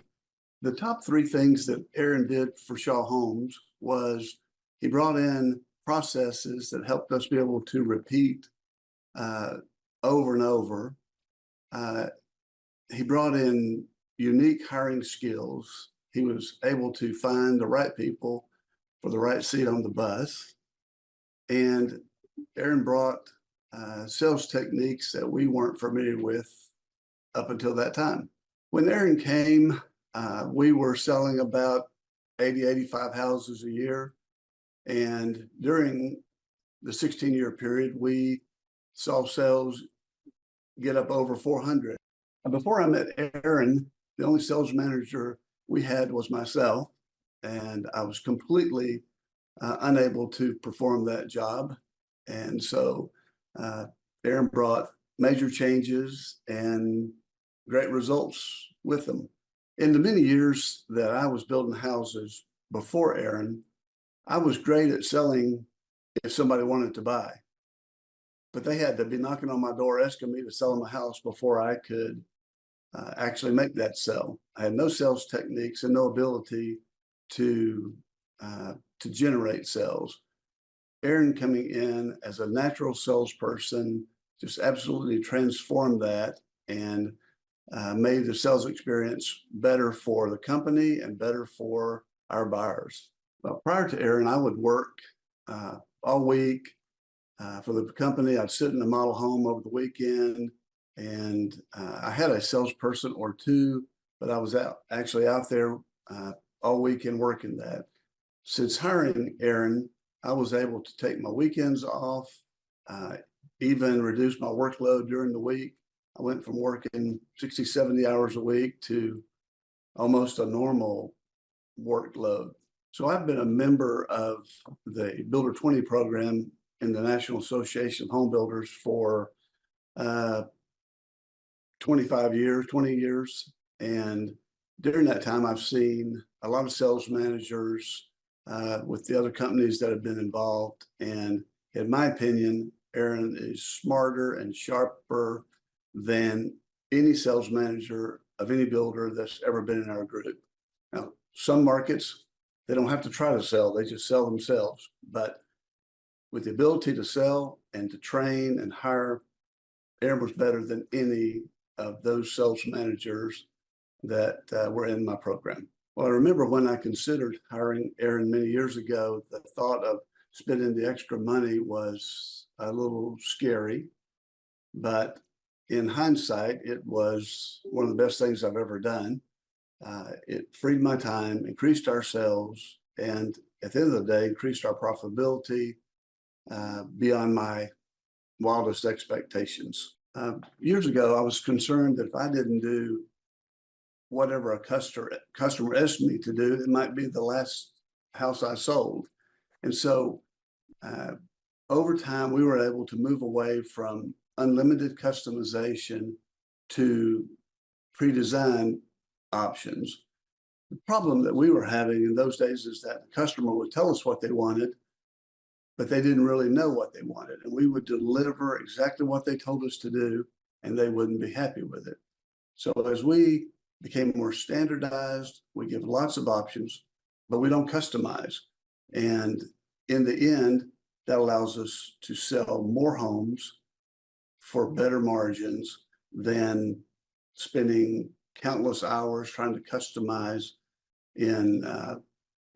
The top three things that Aaron did for Shaw Homes was he brought in processes that helped us be able to repeat over and over. He brought in unique hiring skills. He was able to find the right people for the right seat on the bus. And Aaron brought sales techniques that we weren't familiar with up until that time. When Aaron came, we were selling about 80, 85 houses a year. And during the 16-year period, we saw sales get up over 400. And before I met Aaron, the only sales manager we had was myself, and I was completely unable to perform that job. And so Aaron brought major changes and great results with them. In the many years that I was building houses before Aaron, I was great at selling if somebody wanted to buy. But they had to be knocking on my door asking me to sell them a house before I could actually make that sell. I had no sales techniques and no ability to generate sales. Aaron coming in as a natural salesperson just absolutely transformed that and made the sales experience better for the company and better for our buyers. Well, prior to Aaron, I would work all week for the company. I'd sit in the model home over the weekend, and I had a salesperson or two, but I was actually out there all weekend working that. Since hiring Aaron, I was able to take my weekends off, even reduce my workload during the week. I went from working 60, 70 hours a week to almost a normal workload. So I've been a member of the Builder 20 program in the National Association of Home Builders for 20 years. And during that time, I've seen a lot of sales managers with the other companies that have been involved. And in my opinion, Aaron is smarter and sharper than any sales manager of any builder that's ever been in our group. Now, some markets, they don't have to try to sell, they just sell themselves. But with the ability to sell and to train and hire, Aaron was better than any of those sales managers that were in my program. Well, I remember when I considered hiring Aaron many years ago, the thought of spending the extra money was a little scary, but in hindsight, it was one of the best things I've ever done. It freed my time, increased our sales, and at the end of the day, increased our profitability beyond my wildest expectations. Years ago, I was concerned that if I didn't do whatever a customer asked me to do, it might be the last house I sold. And so over time, we were able to move away from unlimited customization to pre-designed options. The problem that we were having in those days is that the customer would tell us what they wanted, but they didn't really know what they wanted. And we would deliver exactly what they told us to do, and they wouldn't be happy with it. So as we became more standardized, we give lots of options, but we don't customize. And in the end, that allows us to sell more homes for better margins than spending countless hours trying to customize in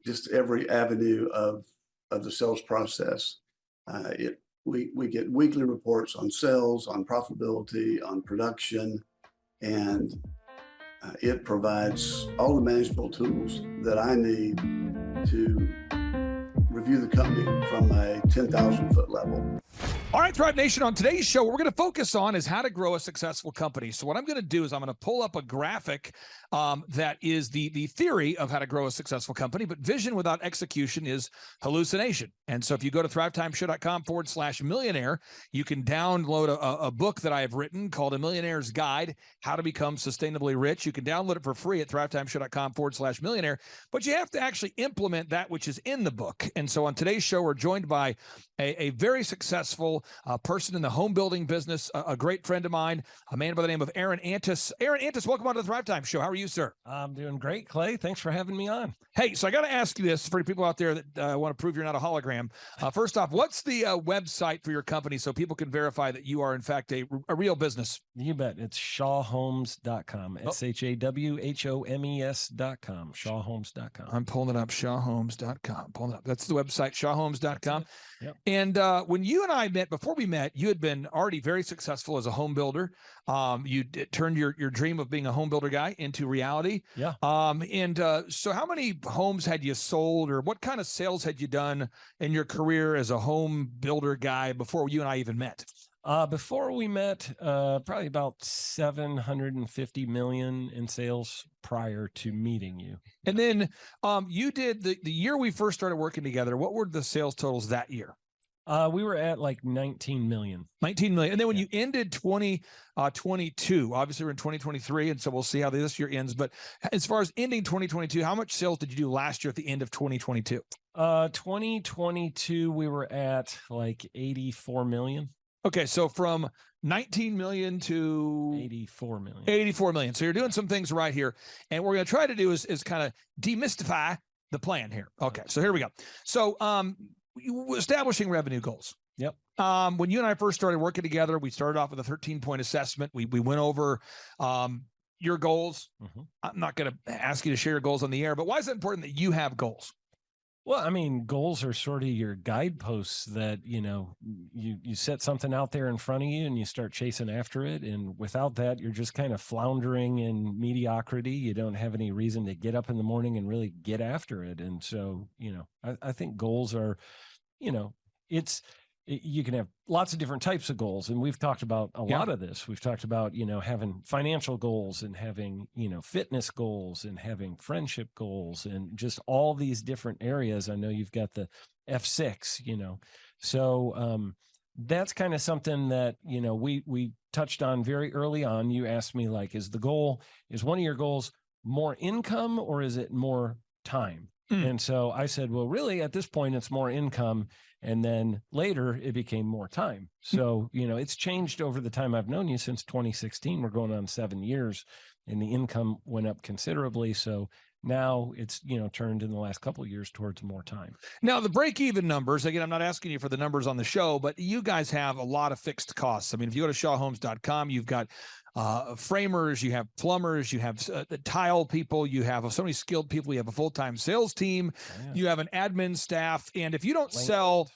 just every avenue of the sales process. We get weekly reports on sales, on profitability, on production, and it provides all the manageable tools that I need to review the company from a 10,000-foot level. All right, Thrive Nation, on today's show, what we're going to focus on is how to grow a successful company. So what I'm going to do is I'm going to pull up a graphic that is the theory of how to grow a successful company, but vision without execution is hallucination. And so if you go to thrivetimeshow.com/millionaire, you can download a book that I have written called A Millionaire's Guide, How to Become Sustainably Rich. You can download it for free at thrivetimeshow.com/millionaire, but you have to actually implement that which is in the book. And so on today's show, we're joined by a very successful person in the home building business, a great friend of mine, a man by the name of Aaron Antis. Aaron Antis, welcome on to the Thrivetime Show. How are you, sir? I'm doing great, Clay. Thanks for having me on. Hey, so I got to ask you this for people out there that want to prove you're not a hologram. First off, what's the website for your company so people can verify that you are, in fact, a real business? You bet. It's shawhomes.com. SHAWHOMES.com. Shawhomes.com. I'm pulling it up, shawhomes.com. Pulling it up. That's the website, shawhomes.com. Yep. And when you and I met, before we met, you had been already very successful as a home builder. You turned your dream of being a home builder guy into reality. Yeah. So how many homes had you sold, or what kind of sales had you done in your career as a home builder guy before you and I even met? Before we met, probably about 750 million in sales prior to meeting you. And then you did the year we first started working together. What were the sales totals that year? We were at like 19 million. 19 million. And then when you ended 2022, obviously we're in 2023, and so we'll see how this year ends. But as far as ending 2022, how much sales did you do last year at the end of 2022? 2022, we were at like 84 million. Okay, so from 19 million to 84 million. 84 million. So you're doing some things right here. And what we're going to try to do is kind of demystify the plan here. Okay, so here we go. So establishing revenue goals. Yep. When you and I first started working together, we started off with a 13-point assessment. We went over your goals. Mm-hmm. I'm not going to ask you to share your goals on the air, but why is it important that you have goals? Well, I mean, goals are sort of your guideposts that, you set something out there in front of you and you start chasing after it. And without that, you're just kind of floundering in mediocrity. You don't have any reason to get up in the morning and really get after it. And so, I think goals are, you can have lots of different types of goals. And we've talked about a lot of this. We've talked about, having financial goals and having, fitness goals and having friendship goals and just all these different areas. I know you've got the F6, so that's kind of something that, we touched on very early on. You asked me, like, is one of your goals more income or is it more time? And so I said, well, really, at this point, it's more income. And then later it became more time. So, it's changed over the time I've known you since 2016. We're going on 7 years, and the income went up considerably. So now it's, turned in the last couple of years towards more time. Now, the break-even numbers, again, I'm not asking you for the numbers on the show, but you guys have a lot of fixed costs. I mean, if you go to shawhomes.com, you've got framers, you have plumbers, you have the tile people, you have so many skilled people, you have a full-time sales team, you have an admin staff, and if you don't sell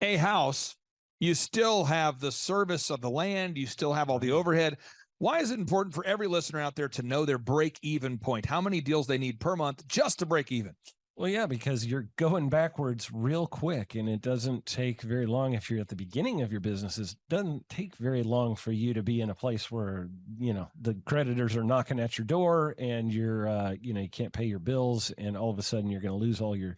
a house, you still have the service of the land, you still have all the overhead. Why is it important for every listener out there to know their break-even point? How many deals they need per month just to break even? Well, yeah, because you're going backwards real quick, and it doesn't take very long if you're at the beginning of your business. It doesn't take very long for you to be in a place where, the creditors are knocking at your door and you're, you can't pay your bills, and all of a sudden you're going to lose all your,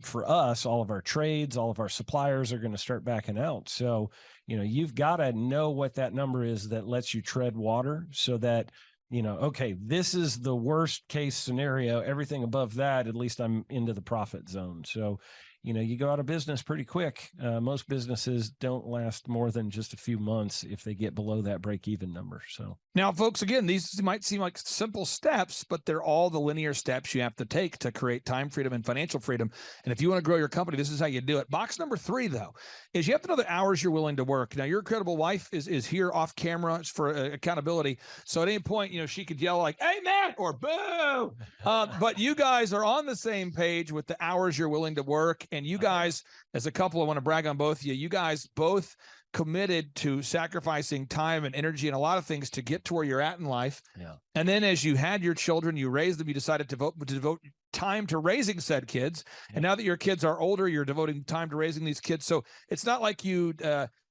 for us, all of our trades, all of our suppliers are going to start backing out. So, you've got to know what that number is that lets you tread water so that, okay, this is the worst case scenario. Everything above that, at least I'm into the profit zone. So, you go out of business pretty quick. Most businesses don't last more than just a few months if they get below that break-even number. So now, folks, again, these might seem like simple steps, but they're all the linear steps you have to take to create time freedom and financial freedom. And if you want to grow your company, this is how you do it. Box number 3, though, is you have to know the hours you're willing to work. Now, your incredible wife is here off camera for accountability. So at any point, she could yell like, "Hey, man," or "Boo." But you guys are on the same page with the hours you're willing to work. And you guys, as a couple, I want to brag on both of you. You guys both committed to sacrificing time and energy and a lot of things to get to where you're at in life. Yeah. And then as you had your children, you raised them, you decided to devote time to raising said kids. And now that your kids are older, you're devoting time to raising these kids. So it's not like you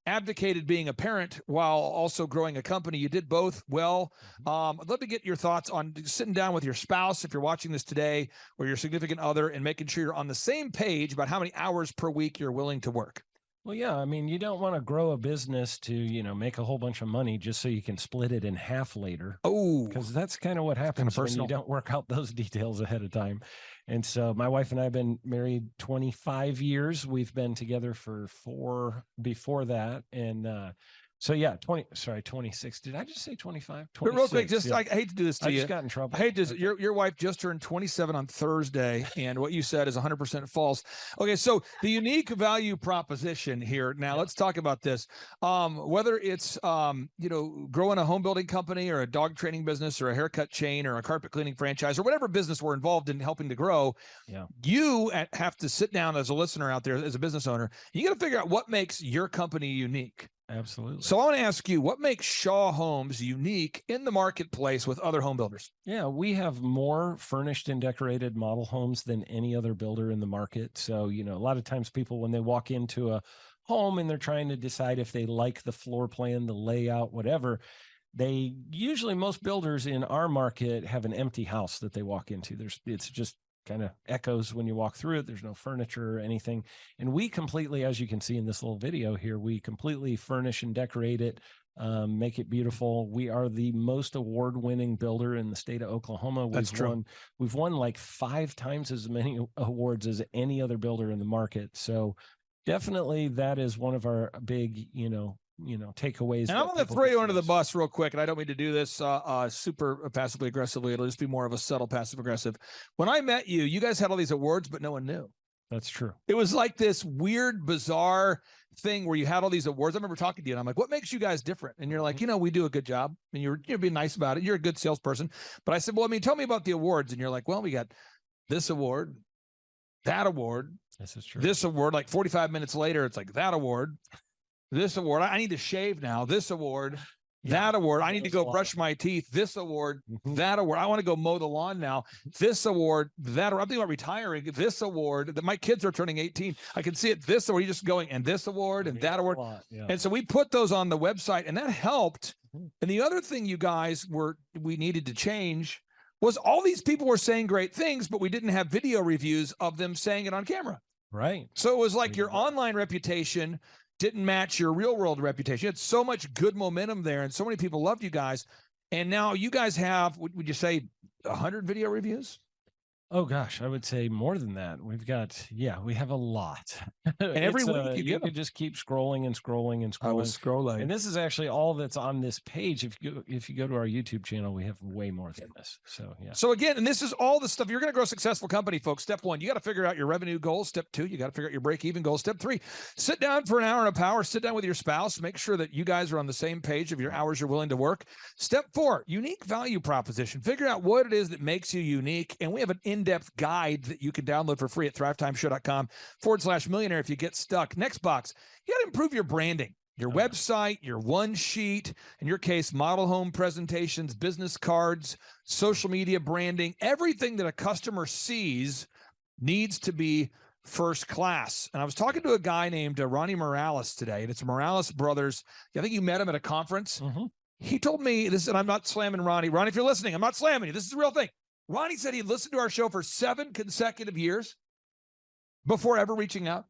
advocated being a parent while also growing a company. You did both well. I'd love to get your thoughts on sitting down with your spouse, if you're watching this today, or your significant other, and making sure you're on the same page about how many hours per week you're willing to work. Well, yeah, I mean, you don't want to grow a business to, make a whole bunch of money just so you can split it in half later. Oh, because that's kind of what happens when you don't work out those details ahead of time. And so my wife and I have been married 25 years. We've been together for 4 before that. And so yeah, 26. Did I just say 25? But real quick, I hate to do this to you. I just got in trouble. I hate to. Your wife just turned 27 on Thursday, and what you said is 100% false. Okay, so the unique value proposition here. Now let's talk about this. Whether it's growing a home building company, or a dog training business, or a haircut chain, or a carpet cleaning franchise, or whatever business we're involved in helping to grow, you have to sit down as a listener out there, as a business owner. You got to figure out what makes your company unique. Absolutely. So I want to ask you, what makes Shaw Homes unique in the marketplace with other home builders? Yeah, we have more furnished and decorated model homes than any other builder in the market. So, a lot of times people, when they walk into a home and they're trying to decide if they like the floor plan, the layout, whatever, most builders in our market have an empty house that they walk into. It's just kind of echoes when you walk through it. There's no furniture or anything. And we completely, as you can see in this little video here, we completely furnish and decorate it, make it beautiful. We are the most award-winning builder in the state of Oklahoma. That's true. We've won like 5 times as many awards as any other builder in the market. So definitely that is one of our big, takeaways. And I'm going to throw you under the bus real quick, and I don't mean to do this super passively aggressively. It'll just be more of a subtle passive aggressive. When I met you, you guys had all these awards, but no one knew. That's true. It was like this weird, bizarre thing where you had all these awards. I remember talking to you, and I'm like, what makes you guys different? And you're like, we do a good job. And you're being nice about it. You're a good salesperson. But I said, well, tell me about the awards. And you're like, well, we got this award, that award. This is true. This award, like 45 minutes later, it's like that award. This award, I need to shave now. This award, that award, I need to go brush my teeth. This award, that award, I want to go mow the lawn now. This award, that award, I'm thinking about retiring. This award, that my kids are turning 18. I can see it. This award, you're just going, and this award, and that award. And so we put those on the website, and that helped. And the other thing you guys we needed to change was all these people were saying great things, but we didn't have video reviews of them saying it on camera. Right. So it was like your online reputation didn't match your real world reputation. You had so much good momentum there, and so many people loved you guys. And now you guys have, would you say 100 video reviews? Oh gosh, I would say more than that. We've got, we have a lot. And every week you could just keep scrolling and scrolling and scrolling. I was scrolling. And this is actually all that's on this page. If you go to our YouTube channel, we have way more than this. So yeah. So again, and this is all the stuff. You're going to grow a successful company, folks. Step 1, you got to figure out your revenue goals. Step 2, you got to figure out your break-even goals. Step 3, sit down for an hour of power. Sit down with your spouse. Make sure that you guys are on the same page of your hours you're willing to work. Step 4, unique value proposition. Figure out what it is that makes you unique. And we have an in-depth guide that you can download for free at thrivetimeshow.com/millionaire if you get stuck. Next box, you got to improve your branding, your website, your one sheet, in your case, model home presentations, business cards, social media branding. Everything that a customer sees needs to be first class. And I was talking to a guy named Ronnie Morales today, and it's Morales Brothers. I think you met him at a conference. Mm-hmm. He told me this, and I'm not slamming Ronnie. Ronnie, if you're listening, I'm not slamming you. This is the real thing. Ronnie said he listened to our show for 7 consecutive years before ever reaching out.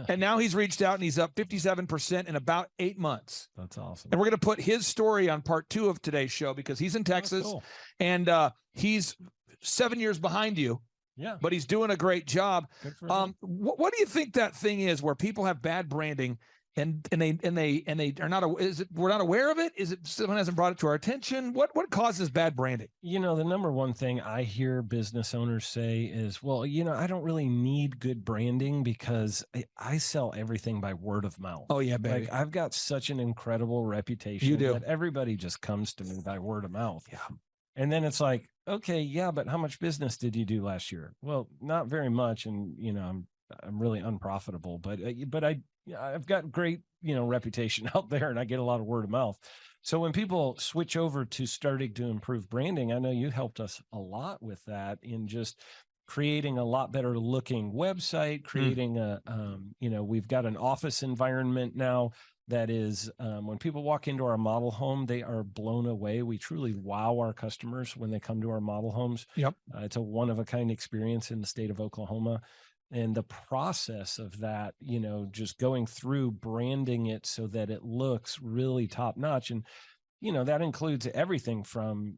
And now he's reached out and he's up 57% in about 8 months. That's awesome. And we're going to put his story on part 2 of today's show because he's in Texas. Cool. And he's 7 years behind you. Yeah. But he's doing a great job. Good for him. What do you think that thing is where people have bad branding and they are not, is it, we're not aware of it? Is it someone hasn't brought it to our attention? What causes bad branding? The number one thing I hear business owners say is, well, I don't really need good branding because I sell everything by word of mouth. Oh yeah, baby. Like, I've got such an incredible reputation You do. that everybody just comes to me by word of mouth. Yeah. And then it's like, okay, yeah, but how much business did you do last year? Well, not very much. And, I'm really unprofitable, but I've got great, reputation out there and I get a lot of word of mouth. So when people switch over to starting to improve branding, I know you helped us a lot with that in just creating a lot better looking website, creating we've got an office environment now that is, when people walk into our model home, they are blown away. We truly wow our customers when they come to our model homes. Yep. It's a one-of-a-kind experience in the state of Oklahoma. And the process of that, just going through branding it so that it looks really top notch. And, that includes everything from,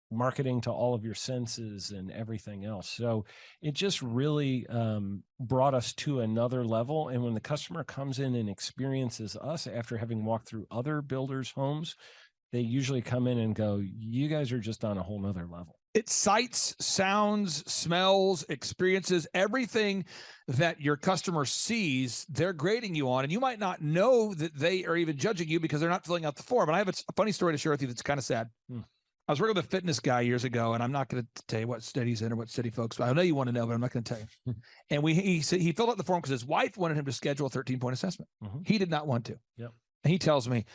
marketing to all of your senses and everything else. So it just really brought us to another level. And when the customer comes in and experiences us after having walked through other builders' homes, they usually come in and go, you guys are just on a whole nother level. It's sights, sounds, smells, experiences, everything that your customer sees, they're grading you on. And you might not know that they are even judging you because they're not filling out the form. And I have a funny story to share with you that's kind of sad. I was working with a fitness guy years ago, and I'm not going to tell you what state he's in or what city, folks. But I know you want to know, but I'm not going to tell you. And he said he filled out the form because his wife wanted him to schedule a 13-point assessment. Mm-hmm. He did not want to. Yep. And he tells me,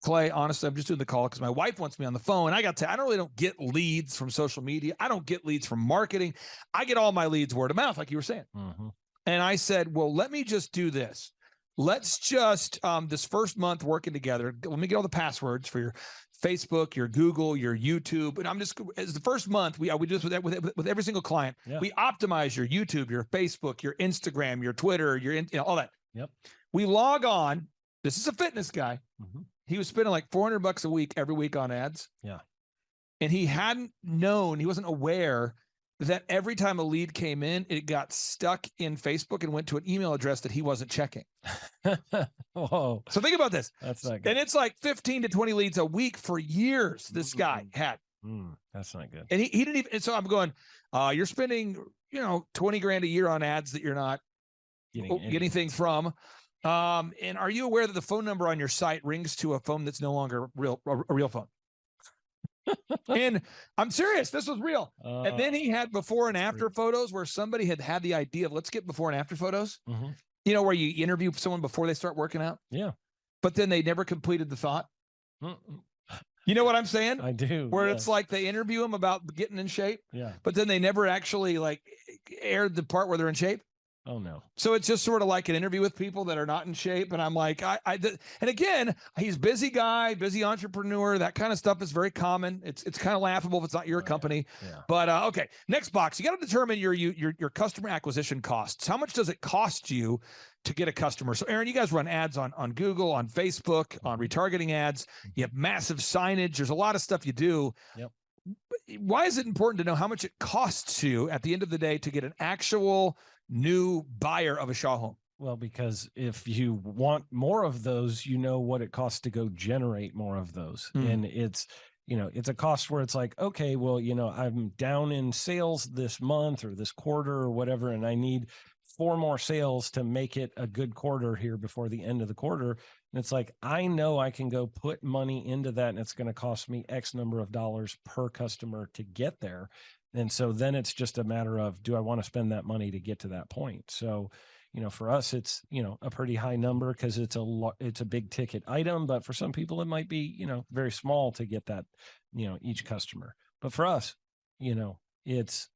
Clay, honestly, I'm just doing the call because my wife wants me on the phone. I got to, I don't get leads from social media. I don't get leads from marketing. I get all my leads word of mouth, like you were saying. Mm-hmm. And I said, well, let me just do this. Let's just, this first month working together, let me get all the passwords for your Facebook, your Google, your YouTube. And I'm just, as the first month, we do this with every single client. Yeah. We optimize your YouTube, your Facebook, your Instagram, your Twitter, all that. Yep. We log on. This is a fitness guy. Mm-hmm. He was spending like $400 a week every week on ads. Yeah. And he hadn't known, he wasn't aware that every time a lead came in, it got stuck in Facebook and went to an email address that he wasn't checking. Whoa. So think about this. That's not good. And it's like 15 to 20 leads a week for years this guy had. That's not good. And he didn't even, and so I'm going, you're spending, $20,000 a year on ads that you're not getting anything from. And are you aware that the phone number on your site rings to a phone that's no longer a real phone? And I'm serious, this was real. And then he had before and after photos where somebody had the idea of let's get before and after photos. Mm-hmm. Where you interview someone before they start working out. Yeah. But then they never completed the thought. Mm-mm. You know what I'm saying? I do. Where it's like they interview them about getting in shape. Yeah. But then they never actually aired the part where they're in shape. Oh no. So it's just sort of like an interview with people that are not in shape. And I'm like, and again, he's busy guy, busy entrepreneur. That kind of stuff is very common. It's kind of laughable if it's not your company. Yeah. But okay, next box. You got to determine your customer acquisition costs. How much does it cost you to get a customer? So Aaron, you guys run ads on Google, on Facebook, on retargeting ads. You have massive signage. There's a lot of stuff you do. Yep. why is it important to know how much it costs you at the end of the day to get an actual new buyer of a Shaw home? Well, because if you want more of those, you know what it costs to go generate more of those. And it's, it's a cost where it's like, okay, well, I'm down in sales this month or this quarter or whatever, and I need 4 more sales to make it a good quarter here before the end of the quarter. And it's like, I know I can go put money into that, and it's going to cost me X number of dollars per customer to get there. And so then it's just a matter of, do I want to spend that money to get to that point? So, for us, it's, a pretty high number because it's a big ticket item, but for some people it might be, very small to get that, each customer. But for us, it's,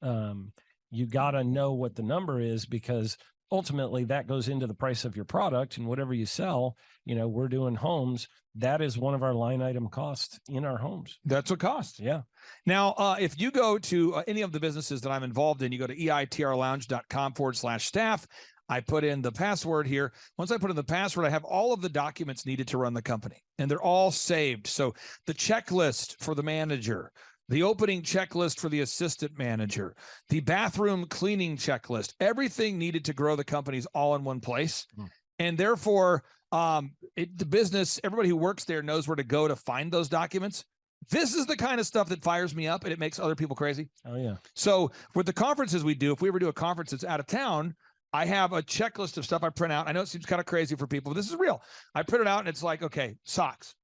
you got to know what the number is, because ultimately that goes into the price of your product, and whatever you sell, we're doing homes. That is one of our line item costs in our homes. That's what costs. Yeah. Now, if you go to any of the businesses that I'm involved in, you go to eitrlounge.com/staff. I put in the password here. Once I put in the password, I have all of the documents needed to run the company, and they're all saved. So the checklist for the manager, the opening checklist for the assistant manager, the bathroom cleaning checklist, everything needed to grow the company is all in one place. And therefore, the business, everybody who works there knows where to go to find those documents. This is the kind of stuff that fires me up, and it makes other people crazy. Oh, yeah. So with the conferences we do, if we ever do a conference that's out of town, I have a checklist of stuff I print out. I know it seems kind of crazy for people, but this is real. I print it out, and it's like, okay, socks.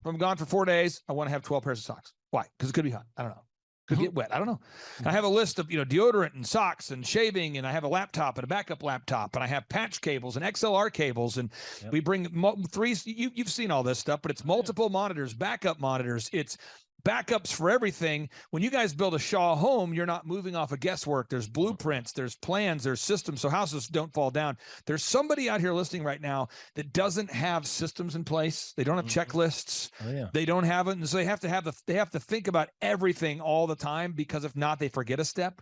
If I'm gone for 4 days, I want to have 12 pairs of socks. Why? Because it could be hot. I don't know. Could get wet. I don't know. And I have a list of, deodorant and socks and shaving, and I have a laptop and a backup laptop, and I have patch cables and XLR cables, and we bring 3. You've seen all this stuff, but it's multiple monitors, backup monitors. It's backups for everything. When you guys build a Shaw home, you're not moving off of guesswork. There's blueprints, there's plans, there's systems, so houses don't fall down. There's somebody out here listening right now that doesn't have systems in place. They don't have checklists. They don't have it, and so they have to think about everything all the time, because if not, they forget a step.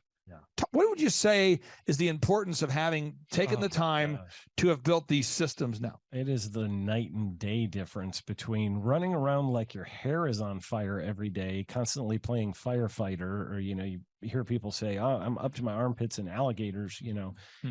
What would you say is the importance of having taken the time to have built these systems now? It is the night and day difference between running around like your hair is on fire every day, constantly playing firefighter, or, you hear people say, oh, I'm up to my armpits in alligators.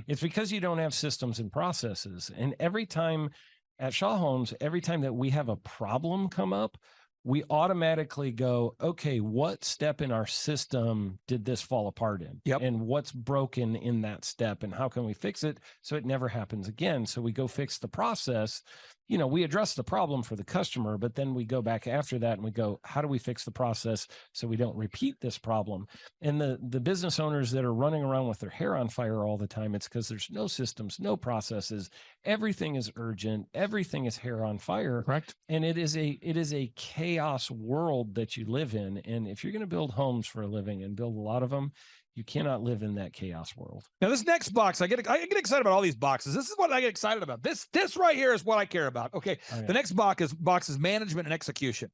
It's because you don't have systems and processes. And every time at Shaw Homes, every time that we have a problem come up, we automatically go, okay, what step in our system did this fall apart in? And what's broken in that step, and how can we fix it so it never happens again? So we go fix the process. We address the problem for the customer, but then we go back after that and we go, how do we fix the process so we don't repeat this problem? And the business owners that are running around with their hair on fire all the time, it's because there's no systems, no processes. Everything is urgent. Everything is hair on fire. Correct. And it is a chaos world that you live in. And if you're going to build homes for a living and build a lot of them, you cannot live in that chaos world. Now, this next box, I get excited about all these boxes. This is what I get excited about. This right here is what I care about. Okay. The next box is management and execution.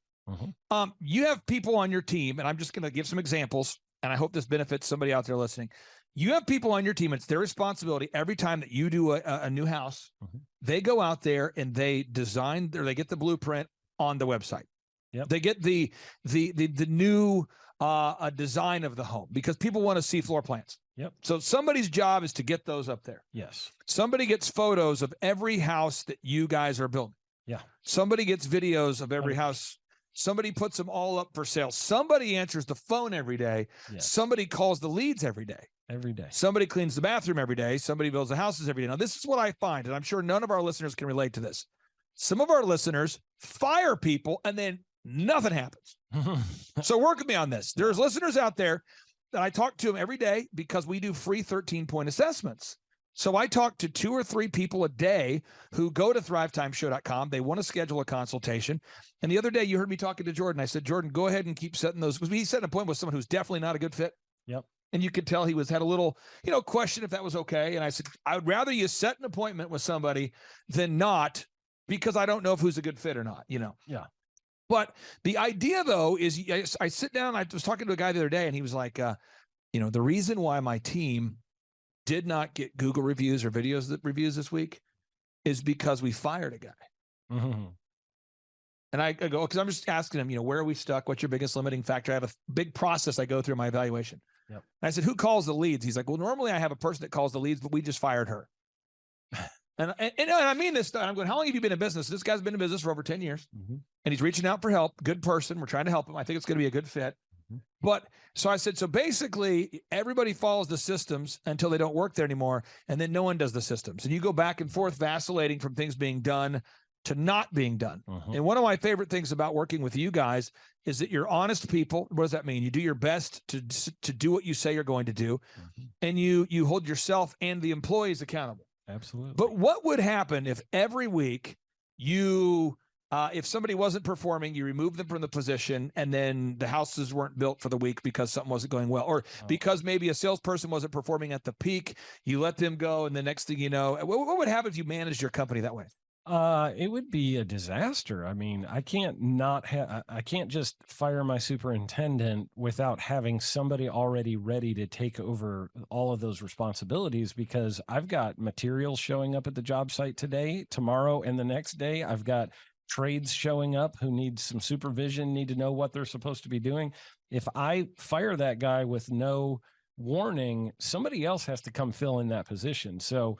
You have people on your team, and I'm just going to give some examples, and I hope this benefits somebody out there listening. You have people on your team. It's their responsibility every time that you do a new house. They go out there and they design, or they get the blueprint on the website. They get the new design of the home, because people want to see floor plans. So somebody's job is to get those up there. Somebody gets photos of every house that you guys are building. Somebody gets videos of every house. Somebody puts them all up for sale. Somebody answers the phone every day. Somebody calls the leads every day. Somebody cleans the bathroom every day. Somebody builds the houses every day. Now, this is what I find, and I'm sure none of our listeners can relate to this. Some of our listeners fire people, and then nothing happens. So work with me on this. There's listeners out there that I talk to them every day, because we do free 13-point assessments. So I talk to 2 or 3 people a day who go to thrivetimeshow.com. They want to schedule a consultation. And the other day you heard me talking to Jordan. I said, Jordan, go ahead and keep setting those, because we set an appointment with someone who's definitely not a good fit. And you could tell he had a little, question if that was okay. And I said, I would rather you set an appointment with somebody than not, because I don't know if who's a good fit or not, But the idea, though, is I sit down. I was talking to a guy the other day, and he was like, the reason why my team did not get Google reviews or reviews this week is because we fired a guy. And I go, because I'm just asking them, where are we stuck? What's your biggest limiting factor? I have a big process I go through in my evaluation. Yep. And I said, who calls the leads? He's like, well, normally I have a person that calls the leads, but we just fired her. And I mean this, I'm going, how long have you been in business? This guy's been in business for over 10 years, and he's reaching out for help. Good person. We're trying to help him. I think it's going to be a good fit. But so I said, so basically everybody follows the systems until they don't work there anymore. And then no one does the systems. And you go back and forth vacillating from things being done to not being done. And one of my favorite things about working with you guys is that you're honest people. What does that mean? You do your best to do what you say you're going to do. And you hold yourself and the employees accountable. Absolutely. But what would happen if every week you, if somebody wasn't performing, you removed them from the position, and then the houses weren't built for the week because something wasn't going well, or because maybe a salesperson wasn't performing at the peak, you let them go, and the next thing you know, what would happen if you managed your company that way? It would be a disaster. I mean, I can't just fire my superintendent without having somebody already ready to take over all of those responsibilities, because I've got materials showing up at the job site today, tomorrow, and the next day. I've got trades showing up who need some supervision, need to know what they're supposed to be doing. If I fire that guy with no warning, somebody else has to come fill in that position. So,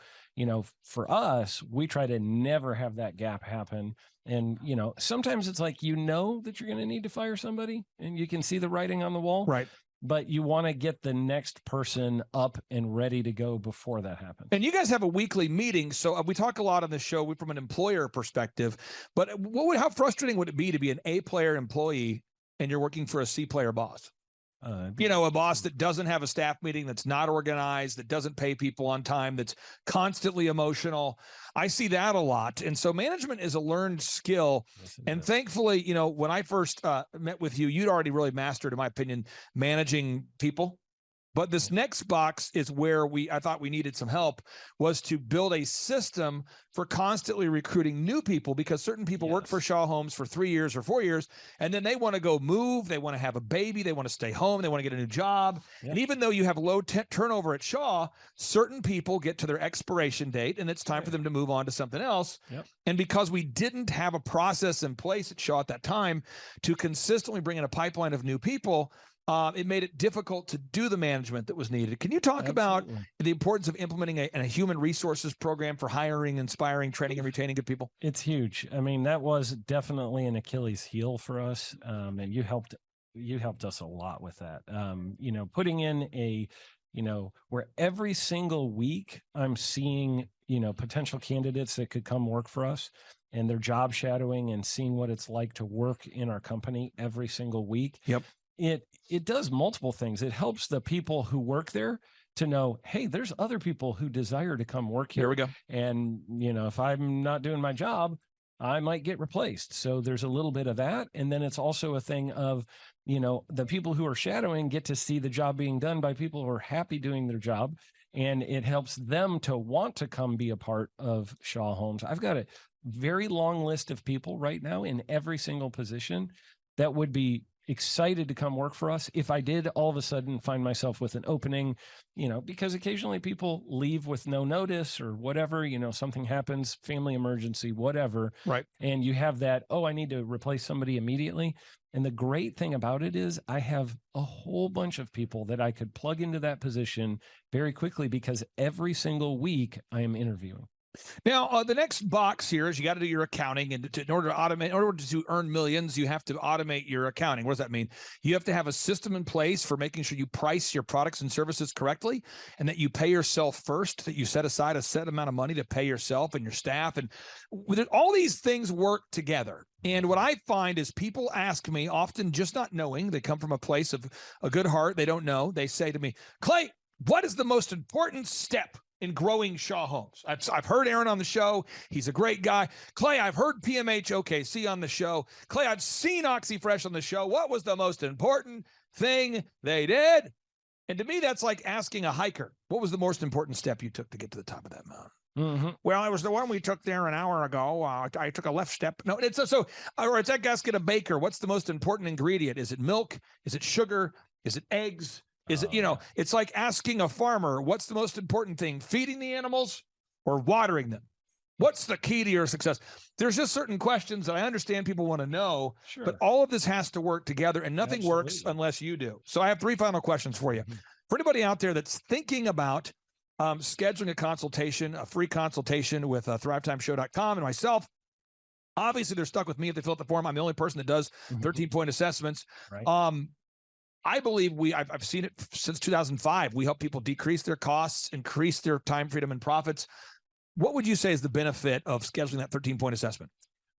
for us, we try to never have that gap happen. And, sometimes it's like, that you're going to need to fire somebody and you can see the writing on the wall. Right. But you want to get the next person up and ready to go before that happens. And you guys have a weekly meeting. So we talk a lot on this show from an employer perspective, but how frustrating would it be to be an A-player employee and you're working for a C-player boss? A boss that doesn't have a staff meeting, that's not organized, that doesn't pay people on time, that's constantly emotional. I see that a lot. And so management is a learned skill. Yes, and thankfully, when I first met with you, you'd already really mastered, in my opinion, managing people. But this next box is where I thought we needed some help, was to build a system for constantly recruiting new people, because certain people work for Shaw Homes for 3 years or 4 years, and then they want to go move, they want to have a baby, they want to stay home, they want to get a new job. And even though you have low turnover at Shaw, certain people get to their expiration date and it's time for them to move on to something else. And because we didn't have a process in place at Shaw at that time to consistently bring in a pipeline of new people, it made it difficult to do the management that was needed. Can you talk about the importance of implementing a human resources program for hiring, inspiring, training, and retaining good people? It's huge. I mean, that was definitely an Achilles heel for us. And you helped us a lot with that. Putting in where every single week I'm seeing, potential candidates that could come work for us, and they're job shadowing and seeing what it's like to work in our company every single week. It does multiple things. It helps the people who work there to know, hey, there's other people who desire to come work here. Here we go. And, if I'm not doing my job, I might get replaced. So there's a little bit of that. And then it's also a thing of, the people who are shadowing get to see the job being done by people who are happy doing their job. And it helps them to want to come be a part of Shaw Homes. I've got a very long list of people right now in every single position that would be excited to come work for us if I did all of a sudden find myself with an opening, because occasionally people leave with no notice or whatever, something happens, family emergency, whatever. Right. And you have that, I need to replace somebody immediately. And the great thing about it is I have a whole bunch of people that I could plug into that position very quickly, because every single week I am interviewing. Now, the next box here is you got to do your accounting, and in order to earn millions, you have to automate your accounting. What does that mean? You have to have a system in place for making sure you price your products and services correctly, and that you pay yourself first, that you set aside a set amount of money to pay yourself and your staff. And all these things work together. And what I find is people ask me, often just not knowing, they come from a place of a good heart, they don't know. They say to me, Clay, what is the most important step in growing Shaw Homes? I've heard Aaron on the show. He's a great guy. Clay, I've heard PMH OKC on the show. Clay, I've seen OxyFresh on the show. What was the most important thing they did? And to me, that's like asking a hiker, what was the most important step you took to get to the top of that mountain? Well, it was the one we took there an hour ago. I took a left step. No, it's like asking a baker, what's the most important ingredient? Is it milk? Is it sugar? Is it eggs? Is it, it's like asking a farmer, what's the most important thing, feeding the animals or watering them? What's the key to your success? There's just certain questions that I understand people want to know, Sure. but all of this has to work together, and nothing works Absolutely. unless you do. So I have 3 final questions for you. For anybody out there that's thinking about scheduling a consultation, a free consultation with thrivetimeshow.com and myself, obviously they're stuck with me if they fill out the form. I'm the only person that does 13-point assessments. Right. I believe I've seen it since 2005. We help people decrease their costs, increase their time, freedom, and profits. What would you say is the benefit of scheduling that 13-point assessment?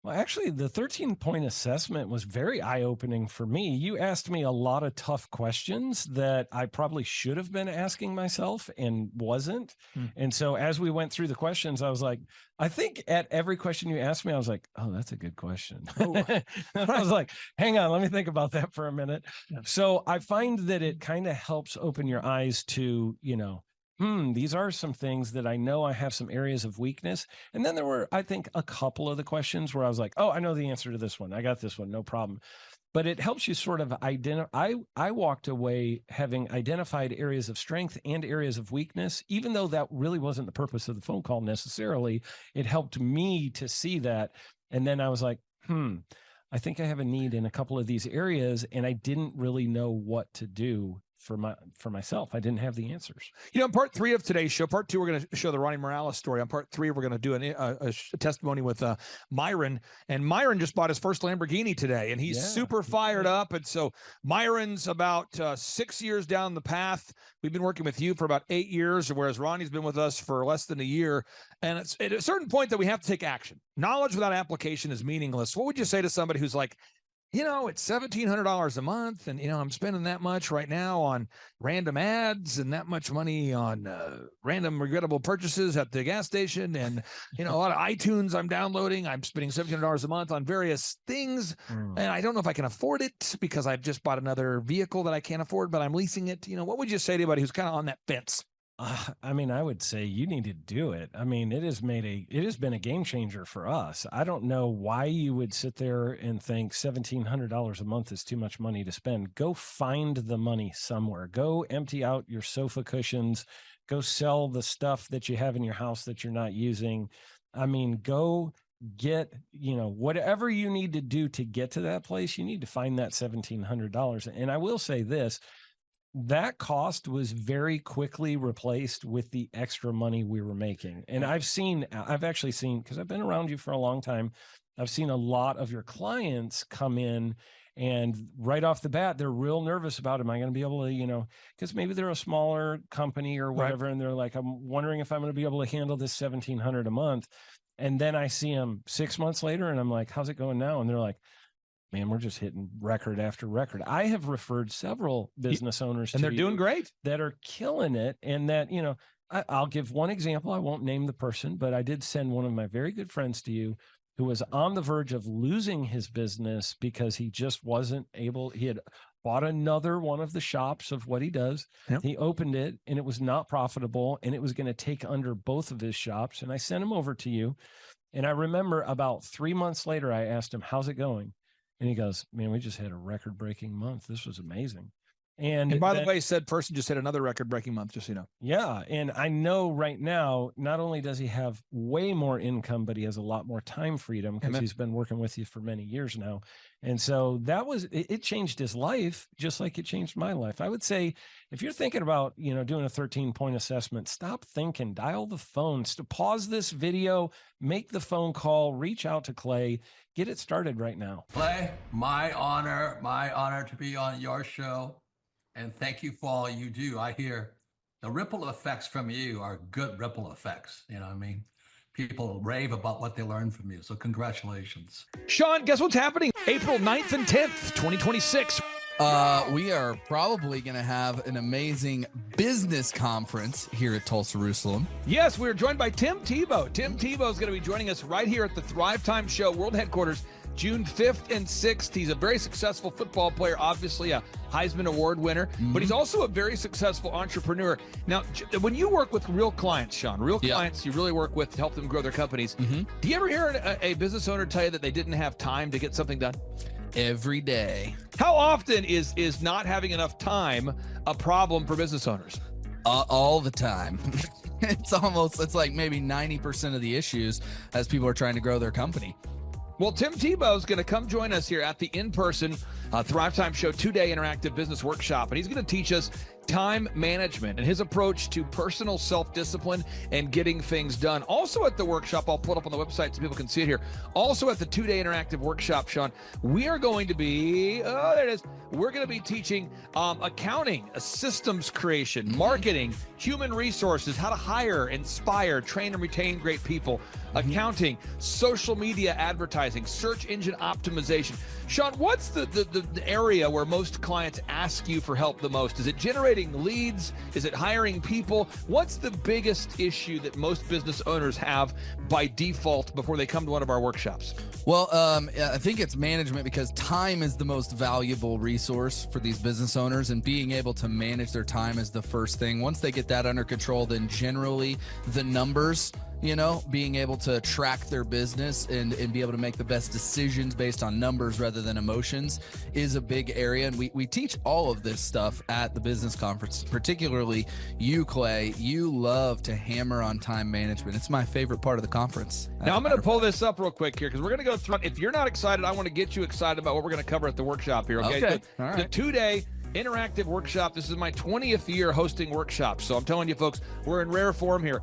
Well, actually, the 13-point assessment was very eye-opening for me. You asked me a lot of tough questions that I probably should have been asking myself and wasn't. And so as we went through the questions, I was like, I think at every question you asked me, I was like, oh, that's a good question. I was like, hang on, let me think about that for a minute. So I find that it kind of helps open your eyes to, these are some things that I know I have some areas of weakness. And then there were, I think, a couple of the questions where I was like, oh, I know the answer to this one. I got this one, no problem. But it helps you sort of identify. I walked away having identified areas of strength and areas of weakness, even though that really wasn't the purpose of the phone call necessarily. It helped me to see that. And then I was like, I think I have a need in a couple of these areas, and I didn't really know what to do for myself. I didn't have the answers. In part 3 of today's show, part 2, we're going to show the Ronnie Morales story. On part 3, we're going to do a testimony with Myron. And Myron just bought his first Lamborghini today, and he's super fired up. And so Myron's about 6 years down the path. We've been working with you for about 8 years, whereas Ronnie's been with us for less than a year. And it's at a certain point that we have to take action. Knowledge without application is meaningless. What would you say to somebody who's like, it's $1,700 a month, and I'm spending that much right now on random ads and that much money on random regrettable purchases at the gas station, and a lot of iTunes I'm downloading. I'm spending $1,700 a month on various things, and I don't know if I can afford it because I've just bought another vehicle that I can't afford, but I'm leasing it. What would you say to anybody who's kind of on that fence? I would say you need to do it. It has been a game changer for us. I don't know why you would sit there and think $1,700 a month is too much money to spend. Go find the money somewhere. Go empty out your sofa cushions. Go sell the stuff that you have in your house that you're not using. Go get, whatever you need to do to get to that place. You need to find that $1,700. And I will say this, that cost was very quickly replaced with the extra money we were making. And I've actually seen, because I've been around you for a long time, I've seen a lot of your clients come in and right off the bat, they're real nervous about, am I going to be able to, because maybe they're a smaller company or whatever. Right. And they're like, I'm wondering if I'm going to be able to handle this $1,700 a month. And then I see them 6 months later and I'm like, how's it going now? And they're like, man, we're just hitting record after record. I have referred several business owners and they're doing great, that are killing it. And that, I'll give one example. I won't name the person, but I did send one of my very good friends to you who was on the verge of losing his business because he just wasn't able. He had bought another one of the shops of what he does. Yep. He opened it and it was not profitable and it was going to take under both of his shops. And I sent him over to you. And I remember about 3 months later, I asked him, how's it going? And he goes, man, we just had a record-breaking month. This was amazing. And by the way, said person just hit another record-breaking month, just so you know. Yeah. And I know right now, not only does he have way more income, but he has a lot more time freedom because he's been working with you for many years now. And so it changed his life, just like it changed my life. I would say, if you're thinking about, doing a 13-point assessment, stop thinking, dial the phone, pause this video, make the phone call, reach out to Clay, get it started right now. Clay, my honor to be on your show. And thank you for all you do. I hear the ripple effects from you are good ripple effects. People rave about what they learned from you. So congratulations. Sean, guess what's happening? April 9th and 10th, 2026. We are probably going to have an amazing business conference here at Tulsa Jerusalem. Yes, we're joined by Tim Tebow. Tim Tebow is going to be joining us right here at the Thrivetime Show World Headquarters, June 5th and 6th. He's a very successful football player, obviously a Heisman Award winner, but he's also a very successful entrepreneur. Now, when you work with real clients, Sean, clients you really work with to help them grow their companies, do you ever hear a business owner tell you that they didn't have time to get something done? Every day. How often is not having enough time a problem for business owners? All the time. It's like maybe 90% of the issues as people are trying to grow their company. Well, Tim Tebow is going to come join us here at the in-person Thrivetime Show 2-day interactive business workshop, and he's going to teach us time management and his approach to personal self-discipline and getting things done. Also at the workshop, I'll put up on the website so people can see it here. Also at the 2-day interactive workshop, Sean, we are going to be, there it is. We're going to be teaching accounting, systems creation, marketing, human resources, how to hire, inspire, train, and retain great people, accounting, social media advertising, search engine optimization. Sean, what's the area where most clients ask you for help the most? Is it generating leads? Is it hiring people? What's the biggest issue that most business owners have by default before they come to one of our workshops? Well, I think it's management, because time is the most valuable resource for these business owners, and being able to manage their time is the first thing. Once they get that under control, then generally the numbers, being able to track their business and be able to make the best decisions based on numbers rather than emotions is a big area. And we teach all of this stuff at the business conference, particularly you, Clay. You love to hammer on time management. It's my favorite part of the conference. Now, I'm going to pull this up real quick here because we're going to go through. If you're not excited, I want to get you excited about what we're going to cover at the workshop here. Okay. All right. The 2-day interactive workshop. This is my 20th year hosting workshops. So I'm telling you, folks, we're in rare form here.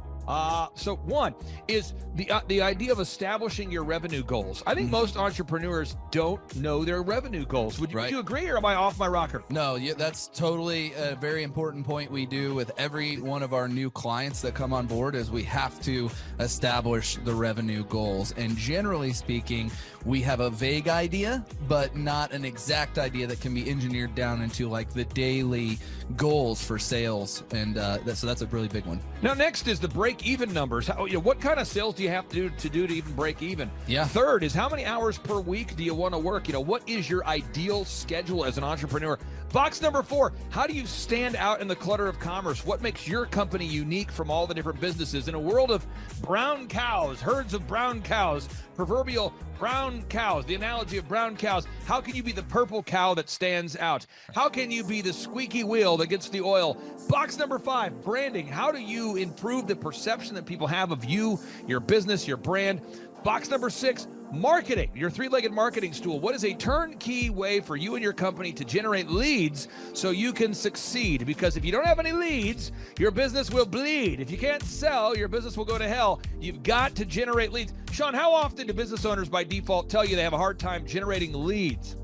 So one is the idea of establishing your revenue goals. I think most entrepreneurs don't know their revenue goals. Would you agree, or am I off my rocker? No, that's totally a very important point we do with every one of our new clients that come on board, is we have to establish the revenue goals. And generally speaking, we have a vague idea, but not an exact idea that can be engineered down into like the daily goals for sales. And so that's a really big one. Now, next is the break-even numbers. What kind of sales do you have to do to even break even? Yeah. Third is, how many hours per week do you want to work? What is your ideal schedule as an entrepreneur? Box number 4, how do you stand out in the clutter of commerce? What makes your company unique from all the different businesses? In a world of brown cows, herds of brown cows, proverbial brown cows, the analogy of brown cows, how can you be the purple cow that stands out? How can you be the squeaky wheel that gets the oil? Box number 5, branding. How do you improve the perception that people have of you, your business, your brand? Box number 6, marketing, your 3-legged marketing stool. What is a turnkey way for you and your company to generate leads so you can succeed? Because if you don't have any leads, your business will bleed. If you can't sell, your business will go to hell. You've got to generate leads. Sean, how often do business owners by default tell you they have a hard time generating leads?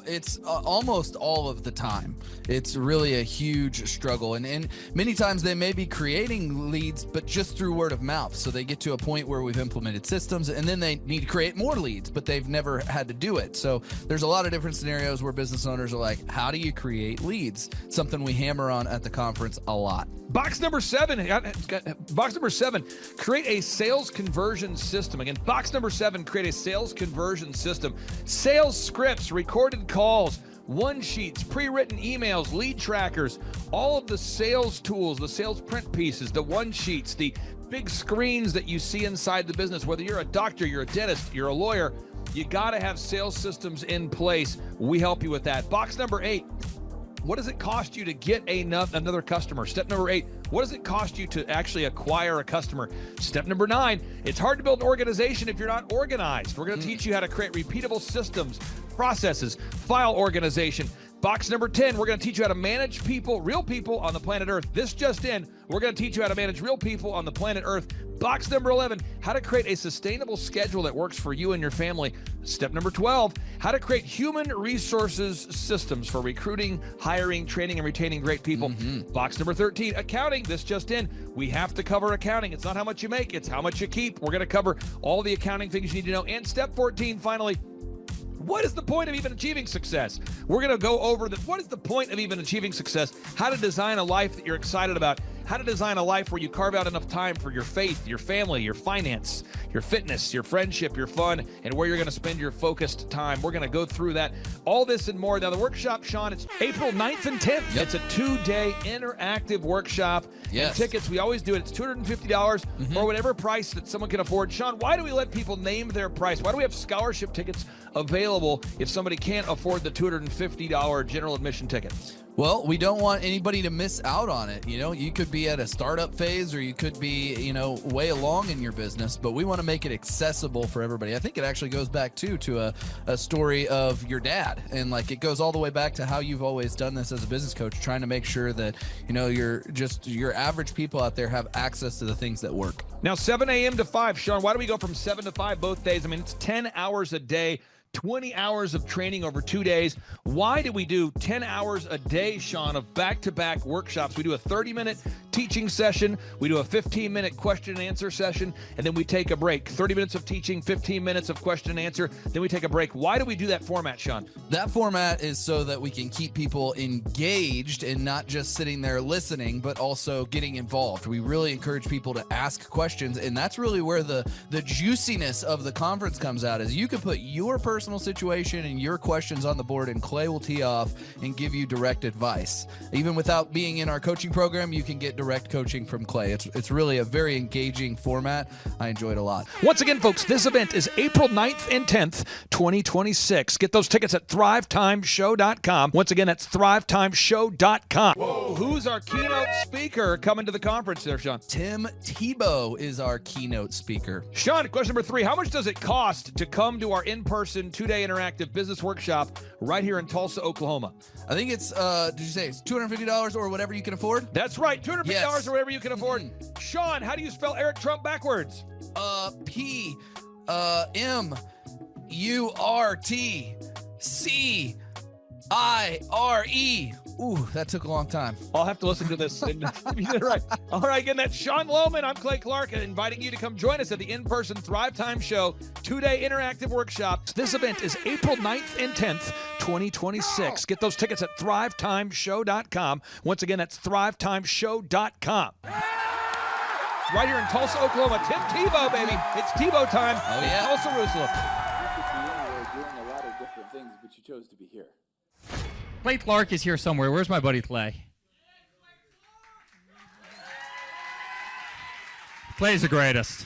It's almost all of the time. It's really a huge struggle. And many times they may be creating leads, but just through word of mouth. So they get to a point where we've implemented systems, and then they need to create more leads, but they've never had to do it. So there's a lot of different scenarios where business owners are like, how do you create leads? Something we hammer on at the conference a lot. Box number 7, create a sales conversion system. Again, box number 7, create a sales conversion system. Sales scripts, recorded calls, one-sheets, pre-written emails, lead trackers, all of the sales tools, the sales print pieces, the one-sheets, the big screens that you see inside the business. Whether you're a doctor, you're a dentist, you're a lawyer, you got to have sales systems in place. We help you with that. Box number 8, what does it cost you to get another customer? Step number 8, what does it cost you to actually acquire a customer? Step number 9, it's hard to build an organization if you're not organized. We're going to teach you how to create repeatable systems, processes, file organization. Box number 10, we're going to teach you how to manage people, real people on the planet Earth. This just in, we're going to teach you how to manage real people on the planet Earth. Box number 11, how to create a sustainable schedule that works for you and your family. Step number 12, how to create human resources systems for recruiting, hiring, training, and retaining great people. Box number 13, accounting. This just in, we have to cover accounting. It's not how much you make, it's how much you keep. We're going to cover all the accounting things you need to know. And step 14, finally, what is the point of even achieving success? We're going to go over what is the point of even achieving success, how to design a life that you're excited about, how to design a life where you carve out enough time for your faith, your family, your finance, your fitness, your friendship, your fun, and where you're going to spend your focused time. We're going to go through that, all this and more. Now, the workshop, Sean, it's April 9th and 10th. It's a 2-day interactive workshop. And tickets, we always do it. It's $250 or whatever price that someone can afford. Sean, why do we let people name their price? Why do we have scholarship tickets available if somebody can't afford the $250 general admission ticket? Well, we don't want anybody to miss out on it. You know, you could be at a startup phase or you could be, you know, way along in your business, but we want to make it accessible for everybody. I think it actually goes back to a story of your dad, and like it goes all the way back to how you've always done this as a business coach, trying to make sure that, you know, your average people out there have access to the things that work. Now, 7 a.m. to 5, Sean, why do we go from 7 to 5 both days? I mean, it's 10 hours a day. 20 hours of training over 2 days. Why do we do 10 hours a day, Sean, of back-to-back workshops? We do a 30-minute teaching session. We do a 15-minute question and answer session, and then we take a break. 30 minutes of teaching, 15 minutes of question and answer, then we take a break. Why do we do that format, Sean? That format is so that we can keep people engaged and not just sitting there listening, but also getting involved. We really encourage people to ask questions, and that's really where the juiciness of the conference comes out, is you can put your personal situation and your questions on the board, and Clay will tee off and give you direct advice. Even without being in our coaching program, you can get direct coaching from Clay. It's really a very engaging format. I enjoy it a lot. Once again, folks, this event is April 9th and 10th, 2026. Get those tickets at thrivetimeshow.com. Once again, that's thrivetimeshow.com. Whoa. Who's our keynote speaker coming to the conference there, Sean? Tim Tebow is our keynote speaker. Sean, question number 3. How much does it cost to come to our in-person 2-day interactive business workshop right here in Tulsa, Oklahoma? I think it's, did you say it's $250 or whatever you can afford? That's right, $250 yes. or whatever you can afford. Sean, how do you spell Eric Trump backwards? P-M-U-R-T-C-I-R-E. Ooh, that took a long time. I'll have to listen to this. You did it right. All right, again, that's Sean Lohman. I'm Clay Clark, inviting you to come join us at the in-person Thrivetime Show 2-day interactive workshops. This event is April 9th and 10th, 2026. Get those tickets at thrivetimeshow.com. Once again, that's thrivetimeshow.com. Right here in Tulsa, Oklahoma. Tim Tebow, baby. It's Tebow time. Oh, yeah. Tulsa, Jerusalem. You could be anywhere doing a lot of different things, but you chose to be here. Clay Clark is here somewhere. Where's my buddy Clay? Clay's the greatest.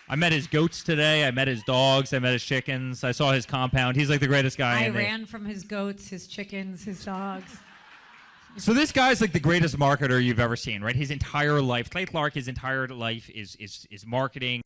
I met his goats today. I met his dogs. I met his chickens. I saw his compound. He's like the greatest guy. I ran from his goats, his chickens, his dogs. So this guy's like the greatest marketer you've ever seen, right? His entire life, Clay Clark, his entire life is marketing.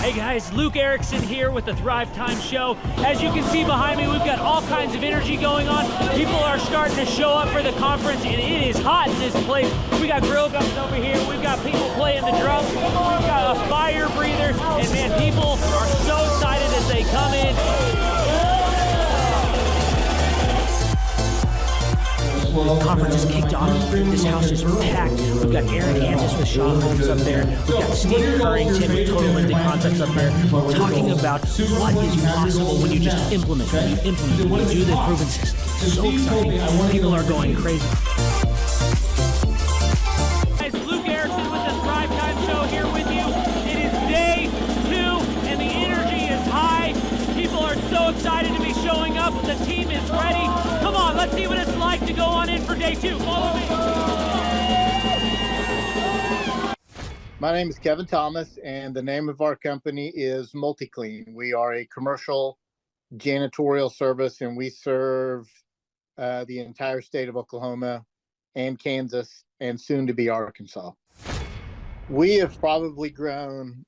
Hey guys, Luke Erickson here with the Thrivetime Show. As you can see behind me, we've got all kinds of energy going on. People are starting to show up for the conference, and it is hot in this place. We got grill guns over here. We've got people playing the drums. We've got a fire breather, and man, people are so excited as they come in. The conference is kicked off. This house is packed. We've got Aaron Hansis with Shaw Homes up there. We've got Steve Currington with Total Lending Concepts up there talking about what is possible when you just implement, when you do the proven system. It's so exciting. People are going crazy. Guys, Luke Erickson with the Thrivetime Show here with you. It is day 2, and the energy is high. People are so excited to be showing up. The team is ready. Come on, let's see what it's like to go on in for day 2. Follow me. My name is Kevin Thomas, and the name of our company is MultiClean. We are a commercial janitorial service, and we serve the entire state of Oklahoma and Kansas, and soon to be Arkansas. We have probably grown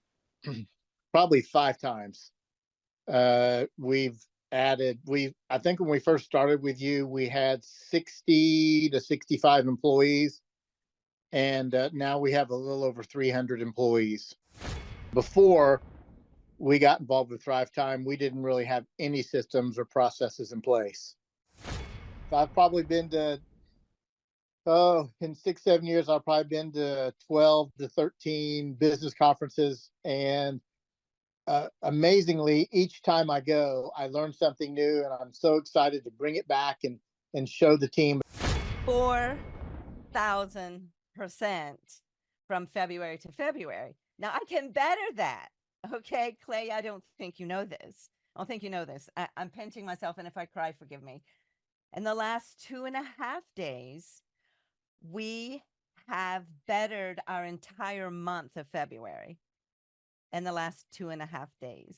probably 5 times. We've added, I think when we first started with you, we had 60 to 65 employees, and now we have a little over 300 employees. Before we got involved with Thrivetime, we didn't really have any systems or processes in place. I've probably been to, in 6-7 years, I've probably been to 12 to 13 business conferences, and amazingly, each time I go, I learn something new, and I'm so excited to bring it back and show the team. 4,000% from February to February. Now I can better that. Okay, Clay, I don't think you know this. I don't think you know this. I'm pinching myself, and if I cry, forgive me. In the last 2.5 days, we have bettered our entire month of February in the last 2.5 days.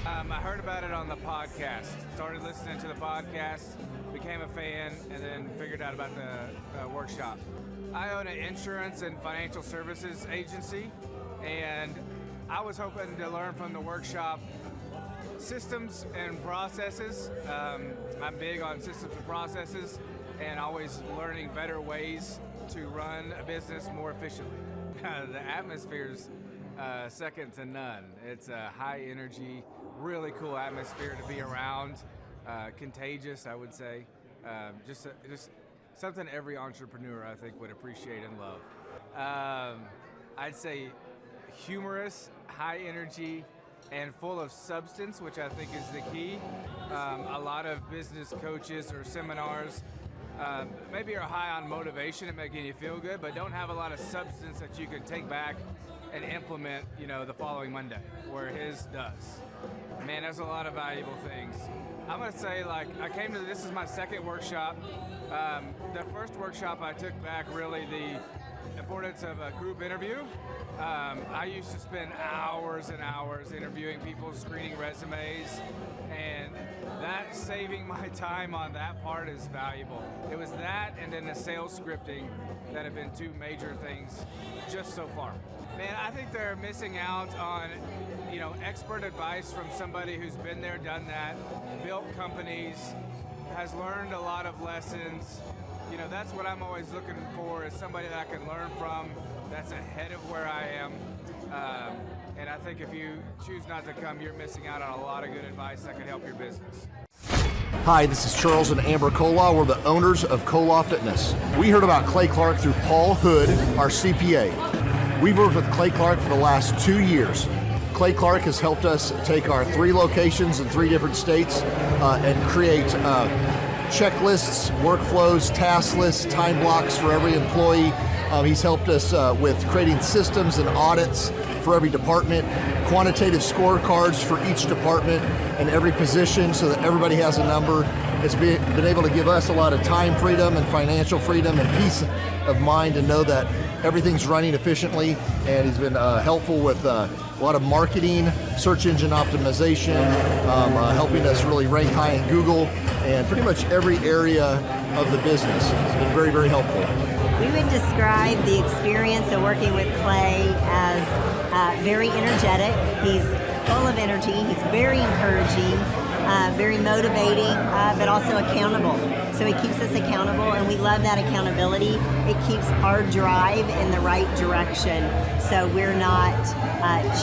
I heard about it on the podcast. Started listening to the podcast, became a fan, and then figured out about the workshop. I own an insurance and financial services agency, and I was hoping to learn from the workshop systems and processes. I'm big on systems and processes and always learning better ways to run a business more efficiently. The atmosphere's second to none. It's a high energy, really cool atmosphere to be around. Contagious, I would say. Just something every entrepreneur, I think, would appreciate and love. I'd say humorous, high energy, and full of substance, which I think is the key. A lot of business coaches or seminars maybe are high on motivation and making you feel good, but don't have a lot of substance that you can take back and implement, the following Monday, where his does. Man, there's a lot of valuable things. I'm gonna say, this is my second workshop. The first workshop I took back really the importance of a group interview. I used to spend hours and hours interviewing people, screening resumes, and that saving my time on that part is valuable. It was that and then the sales scripting that have been two major things just so far. Man, I think they're missing out on, expert advice from somebody who's been there, done that, built companies, has learned a lot of lessons. That's what I'm always looking for, is somebody that I can learn from that's ahead of where I am. And I think if you choose not to come, you're missing out on a lot of good advice that could help your business. Hi, this is Charles and Amber Kolaw. We're the owners of Kolaw Fitness. We heard about Clay Clark through Paul Hood, our CPA. We've worked with Clay Clark for the last 2 years. Clay Clark has helped us take our 3 locations in 3 different states and create checklists, workflows, task lists, time blocks for every employee. He's helped us with creating systems and audits for every department, quantitative scorecards for each department and every position so that everybody has a number. It's been able to give us a lot of time freedom and financial freedom and peace of mind to know that everything's running efficiently, and he's been helpful with a lot of marketing, search engine optimization, helping us really rank high in Google, and pretty much every area of the business. It's been very, very helpful. We would describe the experience of working with Clay as very energetic. He's full of energy. He's very encouraging, very motivating, but also accountable. So he keeps us accountable, and we love that accountability. It keeps our drive in the right direction, so we're not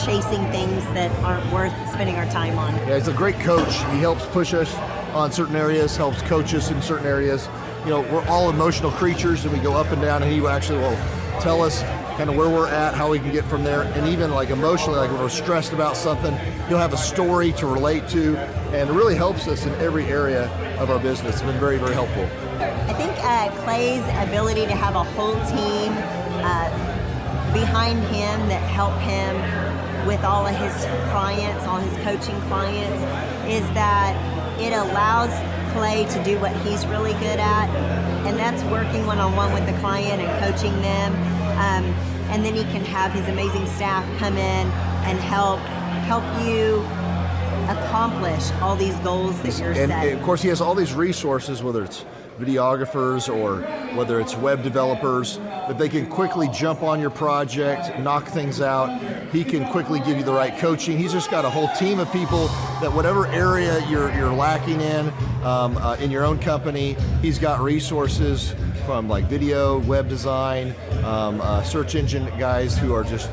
chasing things that aren't worth spending our time on. Yeah, he's a great coach. He helps push us on certain areas, helps coach us in certain areas. We're all emotional creatures, and we go up and down, and he actually will tell us kind of where we're at, how we can get from there, and even emotionally, when we're stressed about something, he'll have a story to relate to, and it really helps us in every area of our business. It's been very, very helpful. I think Clay's ability to have a whole team behind him that help him with all of his clients, all his coaching clients, is that it allows Clay to do what he's really good at, and that's working one-on-one with the client and coaching them. And then he can have his amazing staff come in and help you accomplish all these goals that you're setting. And of course, he has all these resources, whether it's videographers or whether it's web developers, that they can quickly jump on your project, knock things out. He can quickly give you the right coaching. He's just got a whole team of people that whatever area you're lacking in your own company, he's got resources from video, web design, search engine guys who are just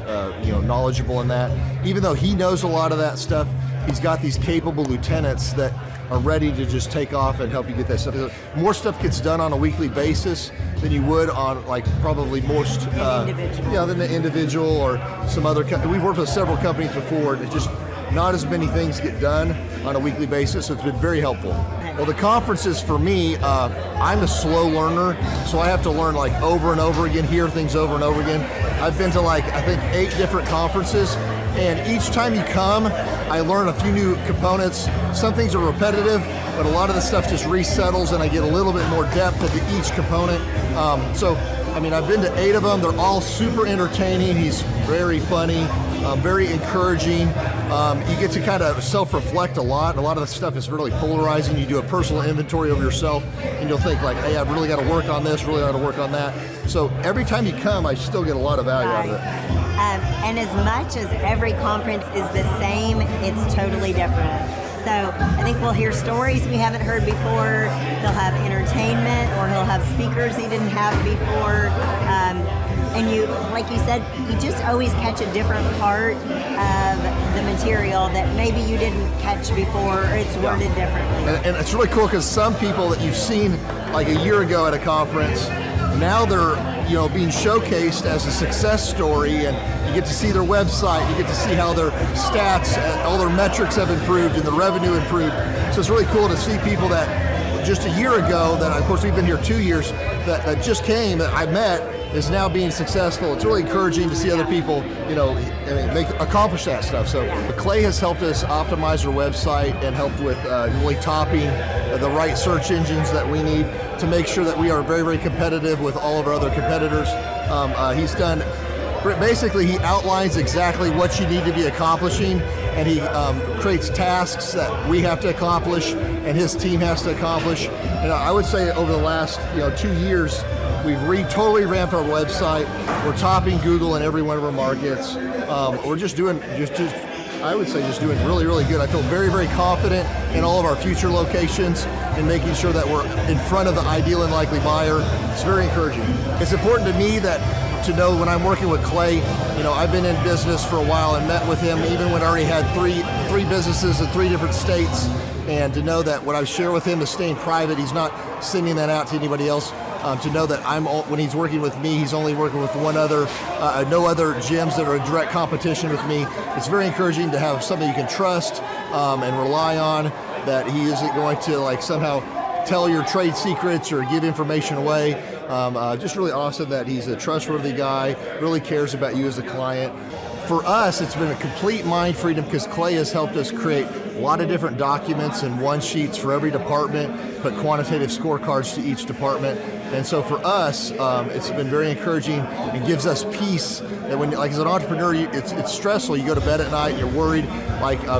knowledgeable in that. Even though he knows a lot of that stuff, he's got these capable lieutenants that are ready to just take off and help you get that stuff. More stuff gets done on a weekly basis than you would on probably most than the individual or some other company. We've worked with several companies before, and it's just not as many things get done on a weekly basis, so it's been very helpful. Well, the conferences for me, I'm a slow learner, so I have to learn over and over again, hear things over and over again. I've been to I think 8 different conferences, and each time you come, I learn a few new components. Some things are repetitive, but a lot of the stuff just resettles, and I get a little bit more depth of each component. So I mean, I've been to 8 of them. They're all super entertaining. He's very funny, very encouraging. You get to kind of self-reflect a lot. A lot of the stuff is really polarizing. You do a personal inventory of yourself, and you'll think like, hey, I've really got to work on this, really got to work on that. So every time you come, I still get a lot of value out of it. And as much as every conference is the same, it's totally different. So I think we'll hear stories we haven't heard before. They'll have entertainment, or he'll have speakers he didn't have before. And you, like you said, you just always catch a different part of the material that maybe you didn't catch before, or it's worded differently. And it's really cool because some people that you've seen like a year ago at a conference, now they're being showcased as a success story, and you get to see their website, you get to see how their stats, all their metrics have improved and the revenue improved. So it's really cool to see people that just a year ago, that of course we've been here 2 years, that just came, that I met, is now being successful. It's really encouraging to see other people, accomplish that stuff. So Clay has helped us optimize our website and helped with really topping the right search engines that we need to make sure that we are very, very competitive with all of our other competitors. He's done, basically he outlines exactly what you need to be accomplishing, and he creates tasks that we have to accomplish and his team has to accomplish. And I would say over the last 2 years, we've totally ramped our website. We're topping Google in every one of our markets. We're just doing, I would say just doing really, really good. I feel very, very confident in all of our future locations and making sure that we're in front of the ideal and likely buyer. It's very encouraging. It's important to me to know when I'm working with Clay, I've been in business for a while and met with him even when I already had three businesses in 3 different states, and to know that what I share with him is staying private. He's not sending that out to anybody else. To know that when he's working with me, he's only working with one other, no other gyms that are in direct competition with me. It's very encouraging to have somebody you can trust and rely on, that he isn't going to somehow tell your trade secrets or give information away. Just really awesome that he's a trustworthy guy, really cares about you as a client. For us, it's been a complete mind freedom because Clay has helped us create a lot of different documents and one-sheets for every department, put quantitative scorecards to each department. And so for us, it's been very encouraging and gives us peace that when, as an entrepreneur, it's stressful. You go to bed at night and you're worried,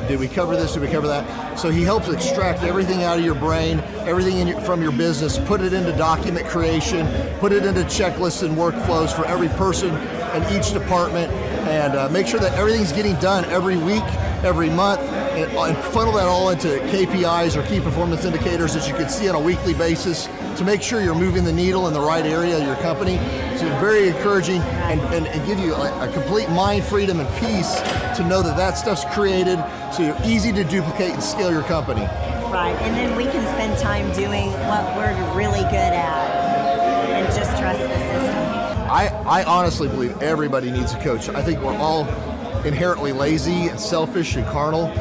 did we cover this, did we cover that? So he helps extract everything out of your brain, everything from your business, put it into document creation, put it into checklists and workflows for every person in each department, and make sure that everything's getting done every week, every month, and funnel that all into KPIs or key performance indicators that you can see on a weekly basis to make sure you're moving the needle in the right area of your company. So it's very encouraging and give you a complete mind freedom and peace to know that stuff's created so you're easy to duplicate and scale your company. Right, and then we can spend time doing what we're really good at and just trust the system. I honestly believe everybody needs a coach. I think we're all inherently lazy and selfish and carnal.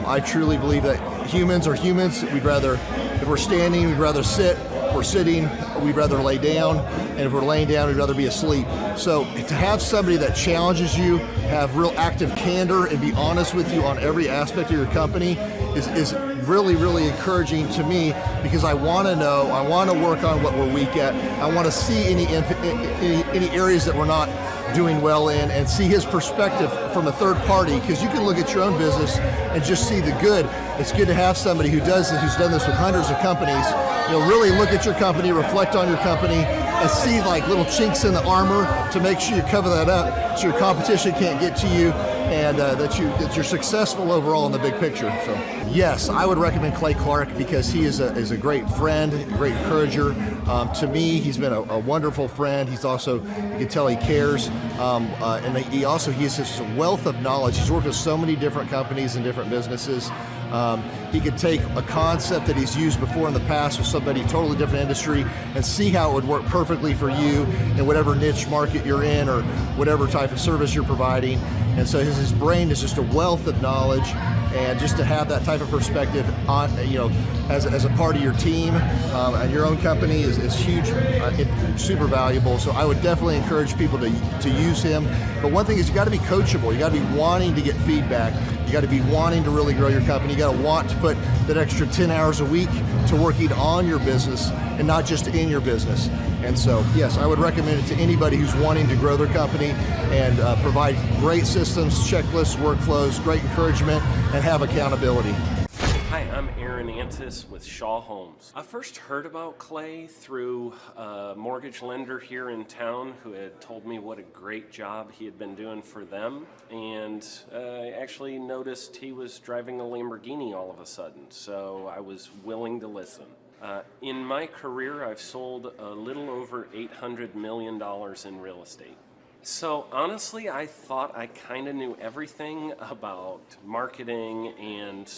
I truly believe that humans are humans. If we're standing, we'd rather sit. If we're sitting, we'd rather lay down. And if we're laying down, we'd rather be asleep. So to have somebody that challenges you, have real active candor, and be honest with you on every aspect of your company is really, really encouraging to me, because I want to know, I want to work on what we're weak at. I want to see any areas that we're not doing well in, and see his perspective from a third party, because you can look at your own business and just see the good. It's good to have somebody who's done this with hundreds of companies, really look at your company, reflect on your company, and see little chinks in the armor to make sure you cover that up so your competition can't get to you, and that you're successful overall in the big picture. So yes, I would recommend Clay Clark because he is a great friend, a great encourager. To me, he's been a wonderful friend. He's also, you can tell he cares, and he has this wealth of knowledge. He's worked with so many different companies and different businesses. He could take a concept that he's used before in the past with somebody totally different industry and see how it would work perfectly for you in whatever niche market you're in or whatever type of service you're providing. And so his brain is just a wealth of knowledge, and just to have that type of perspective on, as a part of your team and your own company is huge, super valuable. So I would definitely encourage people to use him. But one thing is, you got to be coachable. You got to be wanting to get feedback. You got to be wanting to really grow your company. You got to want to put that extra 10 hours a week to working on your business and not just in your business. And so, yes, I would recommend it to anybody who's wanting to grow their company and provide great systems, checklists, workflows, great encouragement, and have accountability. Hi, I'm Aaron Antis with Shaw Homes. I first heard about Clay through a mortgage lender here in town who had told me what a great job he had been doing for them, and I actually noticed he was driving a Lamborghini all of a sudden, so I was willing to listen. In my career, I've sold a little over $800 million in real estate. So honestly, I thought I kind of knew everything about marketing and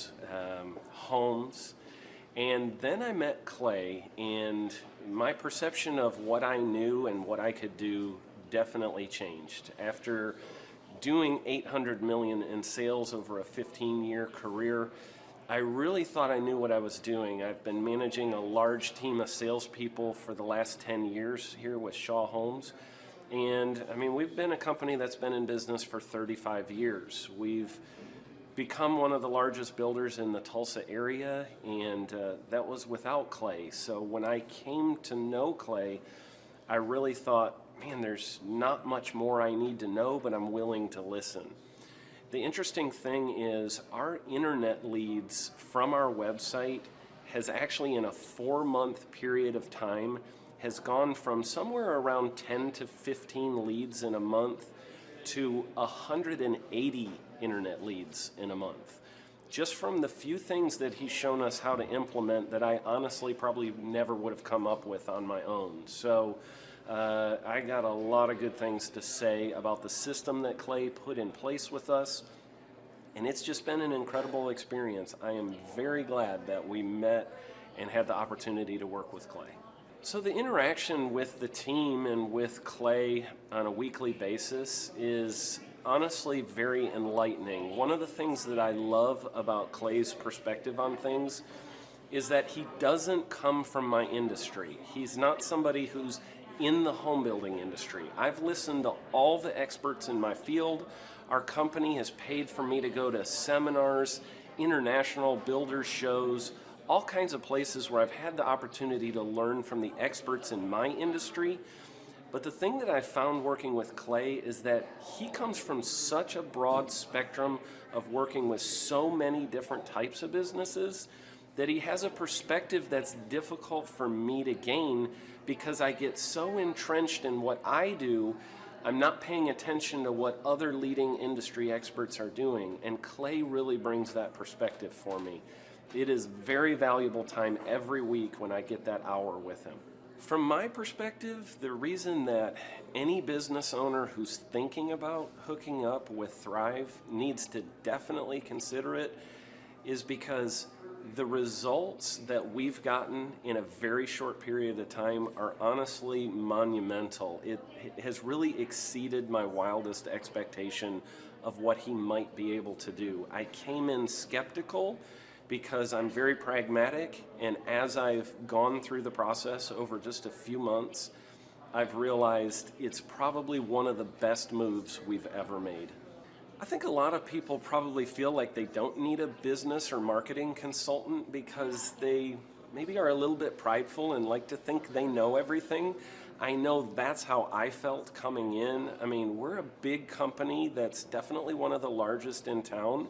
homes. And then I met Clay, and my perception of what I knew and what I could do definitely changed. After doing $800 million in sales over a 15-year career, I really thought I knew what I was doing. I've been managing a large team of salespeople for the last 10 years here with Shaw Homes. And I mean, we've been a company that's been in business for 35 years. We've become one of the largest builders in the Tulsa area, and that was without Clay. So when I came to know Clay, I really thought, man, there's not much more I need to know, but I'm willing to listen. The interesting thing is our internet leads from our website has actually, in a 4-month period of time, has gone from somewhere around 10 to 15 leads in a month to 180 internet leads in a month. Just from the few things that he's shown us how to implement that I honestly probably never would have come up with on my own. So I got a lot of good things to say about the system that Clay put in place with us, and it's just been an incredible experience. I am very glad that we met and had the opportunity to work with Clay. So the interaction with the team and with Clay on a weekly basis is honestly very enlightening. One of the things that I love about Clay's perspective on things is that he doesn't come from my industry. He's not somebody who's in the home building industry. I've listened to all the experts in my field. Our company has paid for me to go to seminars, international builder shows, all kinds of places where I've had the opportunity to learn from the experts in my industry. But the thing that I found working with Clay is that he comes from such a broad spectrum of working with so many different types of businesses that he has a perspective that's difficult for me to gain because I get so entrenched in what I do, I'm not paying attention to what other leading industry experts are doing. And Clay really brings that perspective for me. It is very valuable time every week when I get that hour with him. From my perspective, the reason that any business owner who's thinking about hooking up with Thrive needs to definitely consider it is because the results that we've gotten in a very short period of time are honestly monumental. It has really exceeded my wildest expectation of what he might be able to do. I came in skeptical because I'm very pragmatic, and as I've gone through the process over just a few months, I've realized it's probably one of the best moves we've ever made. I think a lot of people probably feel like they don't need a business or marketing consultant because they maybe are a little bit prideful and like to think they know everything. I know that's how I felt coming in. I mean, we're a big company that's definitely one of the largest in town.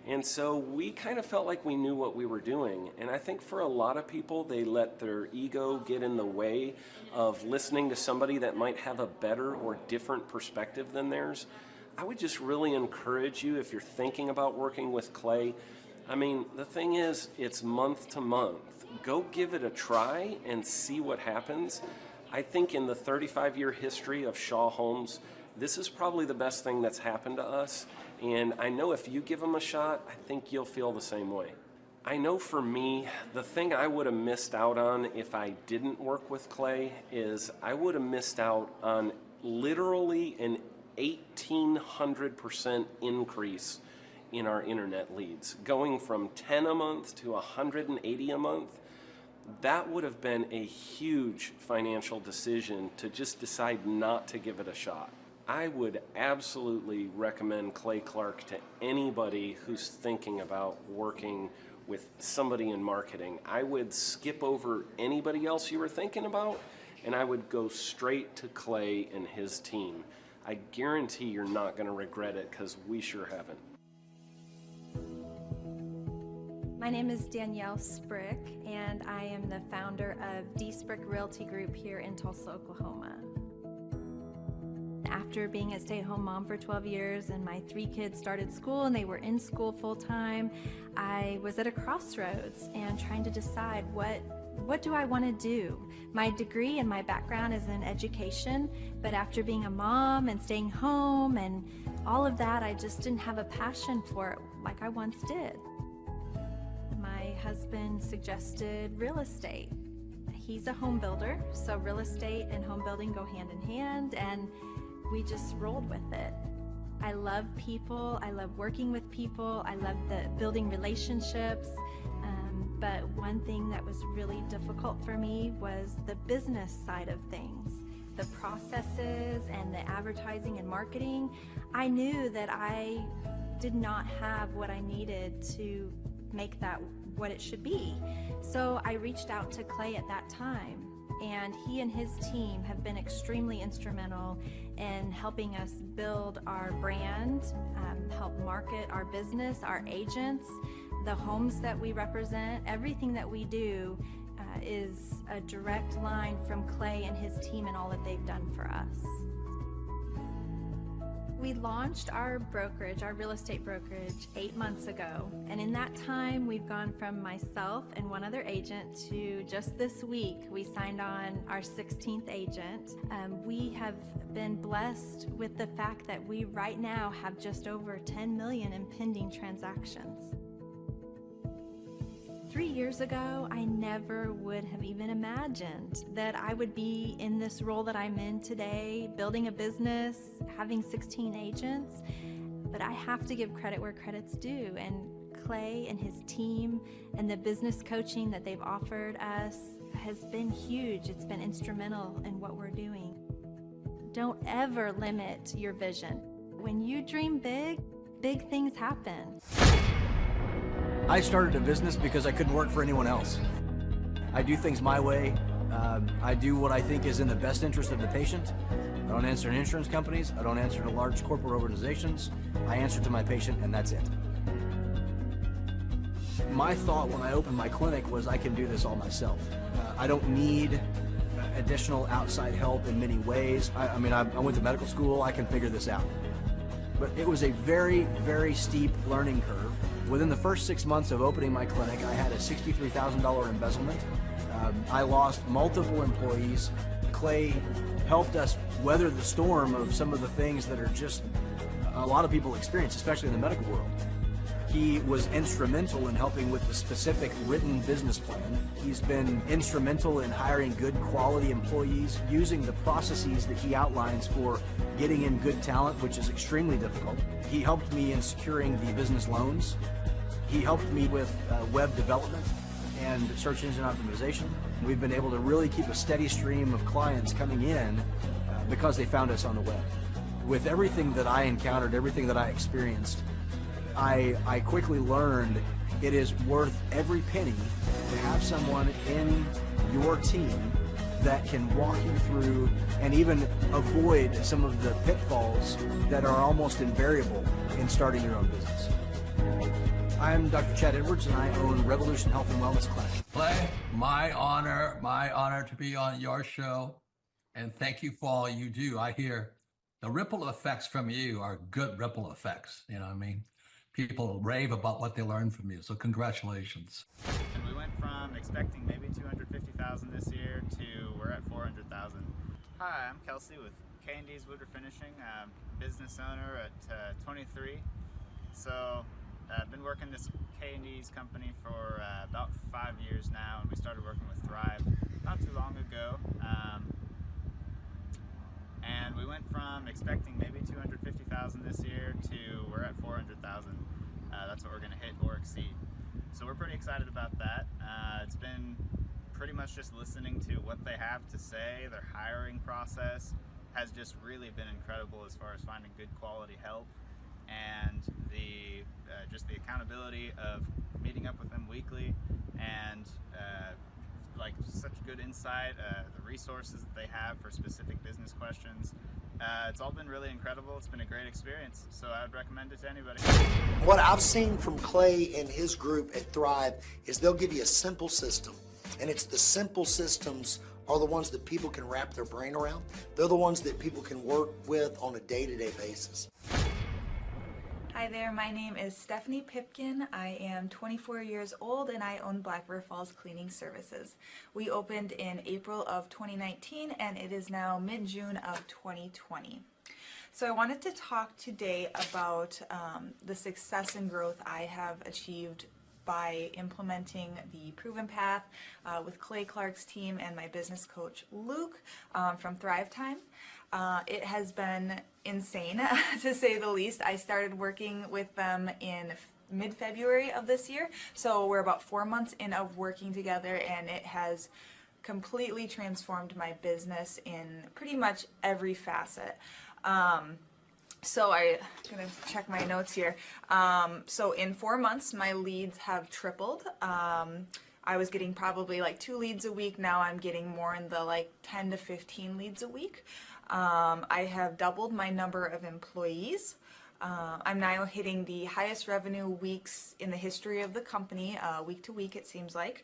And so we kind of felt like we knew what we were doing. And I think for a lot of people, they let their ego get in the way of listening to somebody that might have a better or different perspective than theirs. I would just really encourage you, if you're thinking about working with Clay, I mean, the thing is, it's month to month. Go give it a try and see what happens. I think in the 35-year history of Shaw Homes, this is probably the best thing that's happened to us. And I know if you give them a shot, I think you'll feel the same way. I know for me, the thing I would have missed out on if I didn't work with Clay is I would have missed out on literally an 1,800% increase in our internet leads. Going from 10 a month to 180 a month, that would have been a huge financial decision to just decide not to give it a shot. I would absolutely recommend Clay Clark to anybody who's thinking about working with somebody in marketing, I would skip over anybody else you were thinking about, and I would go straight to Clay and his team. I guarantee you're not going to regret it, because we sure haven't. My name is Danielle Sprick, and I am the founder of D Sprick Realty Group here in Tulsa, Oklahoma. After being a stay-at-home mom for 12 years and my 3 kids started school and they were in school full-time, I was at a crossroads and trying to decide what do I want to do? My degree and my background is in education, but after being a mom and staying home and all of that, I just didn't have a passion for it like I once did. My husband suggested real estate. He's a home builder, so real estate and home building go hand in hand, and we just rolled with it. I love people, I love working with people, I love building relationships, but one thing that was really difficult for me was the business side of things. The processes and the advertising and marketing. I knew that I did not have what I needed to make that what it should be. So I reached out to Clay at that time, and he and his team have been extremely instrumental in helping us build our brand, help market our business, our agents, the homes that we represent. Everything that we do is a direct line from Clay and his team and all that they've done for us. We launched our brokerage, our real estate brokerage, 8 months ago. And in that time, we've gone from myself and one other agent to just this week, we signed on our 16th agent. We have been blessed with the fact that we right now have just over 10 million in pending transactions. 3 years ago, I never would have even imagined that I would be in this role that I'm in today, building a business, having 16 agents. But I have to give credit where credit's due. And Clay and his team and the business coaching that they've offered us has been huge. It's been instrumental in what we're doing. Don't ever limit your vision. When you dream big, big things happen. I started a business because I couldn't work for anyone else. I do things my way. I do what I think is in the best interest of the patient. I don't answer to insurance companies. I don't answer to large corporate organizations. I answer to my patient, and that's it. My thought when I opened my clinic was I can do this all myself. I don't need additional outside help in many ways. I went to medical school. I can figure this out. But it was a very, very steep learning curve. Within the first 6 months of opening my clinic, I had a $63,000 embezzlement. I lost multiple employees. Clay helped us weather the storm of some of the things that are just a lot of people experience, especially in the medical world. He was instrumental in helping with the specific written business plan. He's been instrumental in hiring good quality employees, using the processes that he outlines for getting in good talent, which is extremely difficult. He helped me in securing the business loans. He helped me with web development and search engine optimization. We've been able to really keep a steady stream of clients coming in because they found us on the web. With everything that I encountered, everything that I experienced, I quickly learned it is worth every penny to have someone in your team that can walk you through and even avoid some of the pitfalls that are almost invariable in starting your own business. I'm Dr. Chad Edwards, and I own Revolution Health and Wellness Clinic. Clay, my honor to be on your show, and thank you for all you do. I hear the ripple effects from you are good ripple effects. You know what I mean? People rave about what they learned from you, so congratulations. And we went from expecting maybe 250,000 this year to we're at 400,000. Hi, I'm Kelsey with K&D's Woodruff Finishing, business owner at 23. So I've been working this K&D's company for about 5 years now, and we started working with Thrive not too long ago. And we went from expecting maybe 250,000 this year to we're at 400,000. That's what we're going to hit or exceed. So we're pretty excited about that. It's been pretty much just listening to what they have to say. Their hiring process has just really been incredible as far as finding good quality help, and the just the accountability of meeting up with them weekly, and like such good insight, the resources that they have for specific business questions. It's all been really incredible. It's been a great experience, so I would recommend it to anybody. What I've seen from Clay and his group at Thrive is they'll give you a simple system, and it's the simple systems are the ones that people can wrap their brain around. They're the ones that people can work with on a day-to-day basis. Hi there, my name is Stephanie Pipkin. I am 24 years old and I own Black River Falls Cleaning Services. We opened in April of 2019 and it is now mid-June of 2020. So I wanted to talk today about the success and growth I have achieved by implementing the Proven Path with Clay Clark's team and my business coach Luke from Thrivetime. It has been insane to say the least. I started working with them in mid-February of this year, so we're about 4 months in of working together, and it has completely transformed my business in pretty much every facet. So I'm gonna check my notes here. So in 4 months, my leads have tripled. I was getting probably like 2 leads a week. Now I'm getting more in the like 10 to 15 leads a week. I have doubled my number of employees. I'm now hitting the highest revenue weeks in the history of the company, week to week it seems like.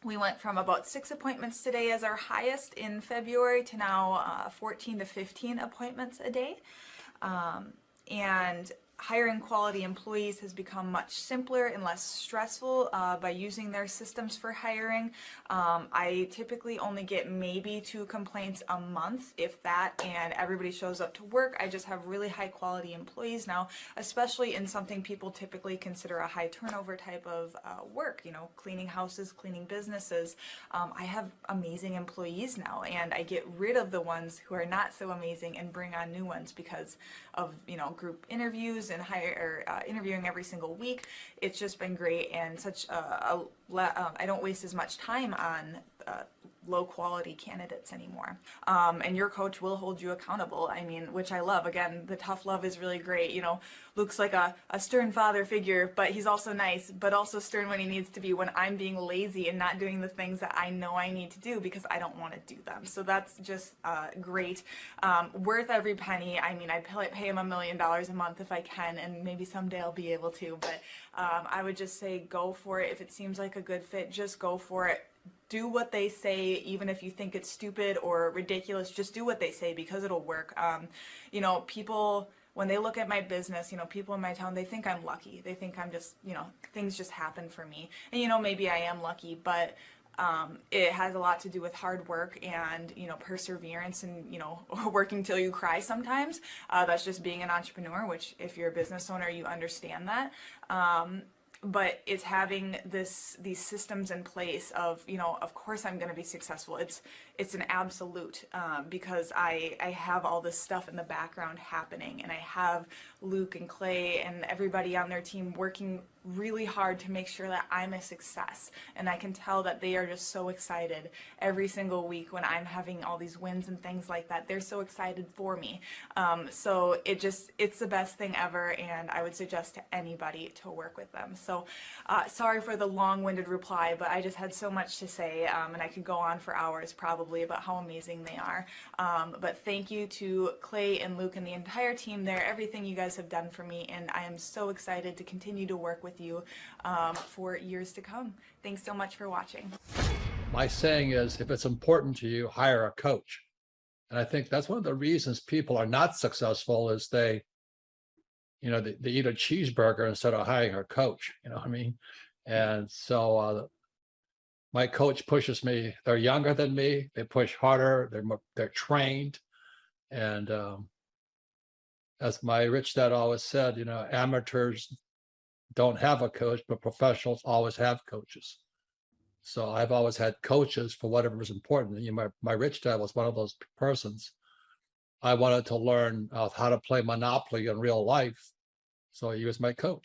We went from about 6 appointments today as our highest in February to now 14 to 15 appointments a day. And hiring quality employees has become much simpler and less stressful by using their systems for hiring. I typically only get maybe 2 complaints a month, if that, and everybody shows up to work. I just have really high quality employees now, especially in something people typically consider a high turnover type of work, you know, cleaning houses, cleaning businesses. I have amazing employees now, and I get rid of the ones who are not so amazing and bring on new ones because of, you know, group interviews and interviewing every single week. It's just been great, and such I don't waste as much time on low quality candidates anymore. And your coach will hold you accountable. I mean, which I love. Again, the tough love is really great. You know, Luke's like a stern father figure, but he's also nice, but also stern when he needs to be, when I'm being lazy and not doing the things that I know I need to do because I don't want to do them. So that's just great. Worth every penny. I mean, I'd pay him $1 million a month if I can, and maybe someday I'll be able to, but I would just say go for it. If it seems like a good fit, just go for it. Do what they say, even if you think it's stupid or ridiculous. Just do what they say because it'll work. You know, people, when they look at my business, you know, people in my town, they think I'm lucky. They think I'm just, you know, things just happen for me. And, you know, maybe I am lucky, but it has a lot to do with hard work and, you know, perseverance and, you know, working till you cry sometimes. That's just being an entrepreneur, which if you're a business owner, you understand that. But it's having these systems in place of, you know, of course I'm going to be successful. It's an absolute because I have all this stuff in the background happening, and I have Luke and Clay and everybody on their team working really hard to make sure that I'm a success. And I can tell that they are just so excited every single week when I'm having all these wins and things like that. They're so excited for me. So it's the best thing ever, and I would suggest to anybody to work with them. So sorry for the long-winded reply, but I just had so much to say, and I could go on for hours probably about how amazing they are. But thank you to Clay and Luke and the entire team there, everything you guys have done for me, and I am so excited to continue to work with you for years to come. Thanks so much for watching. My saying is, if it's important to you, hire a coach. And I think that's one of the reasons people are not successful is they eat a cheeseburger instead of hiring a coach, you know what I mean? And so my coach pushes me. They're younger than me. They push harder. They're trained. And as my rich dad always said, you know, amateurs don't have a coach, but professionals always have coaches. So I've always had coaches for whatever is important. You know, my rich dad was one of those persons. I wanted to learn how to play Monopoly in real life. So he was my coach.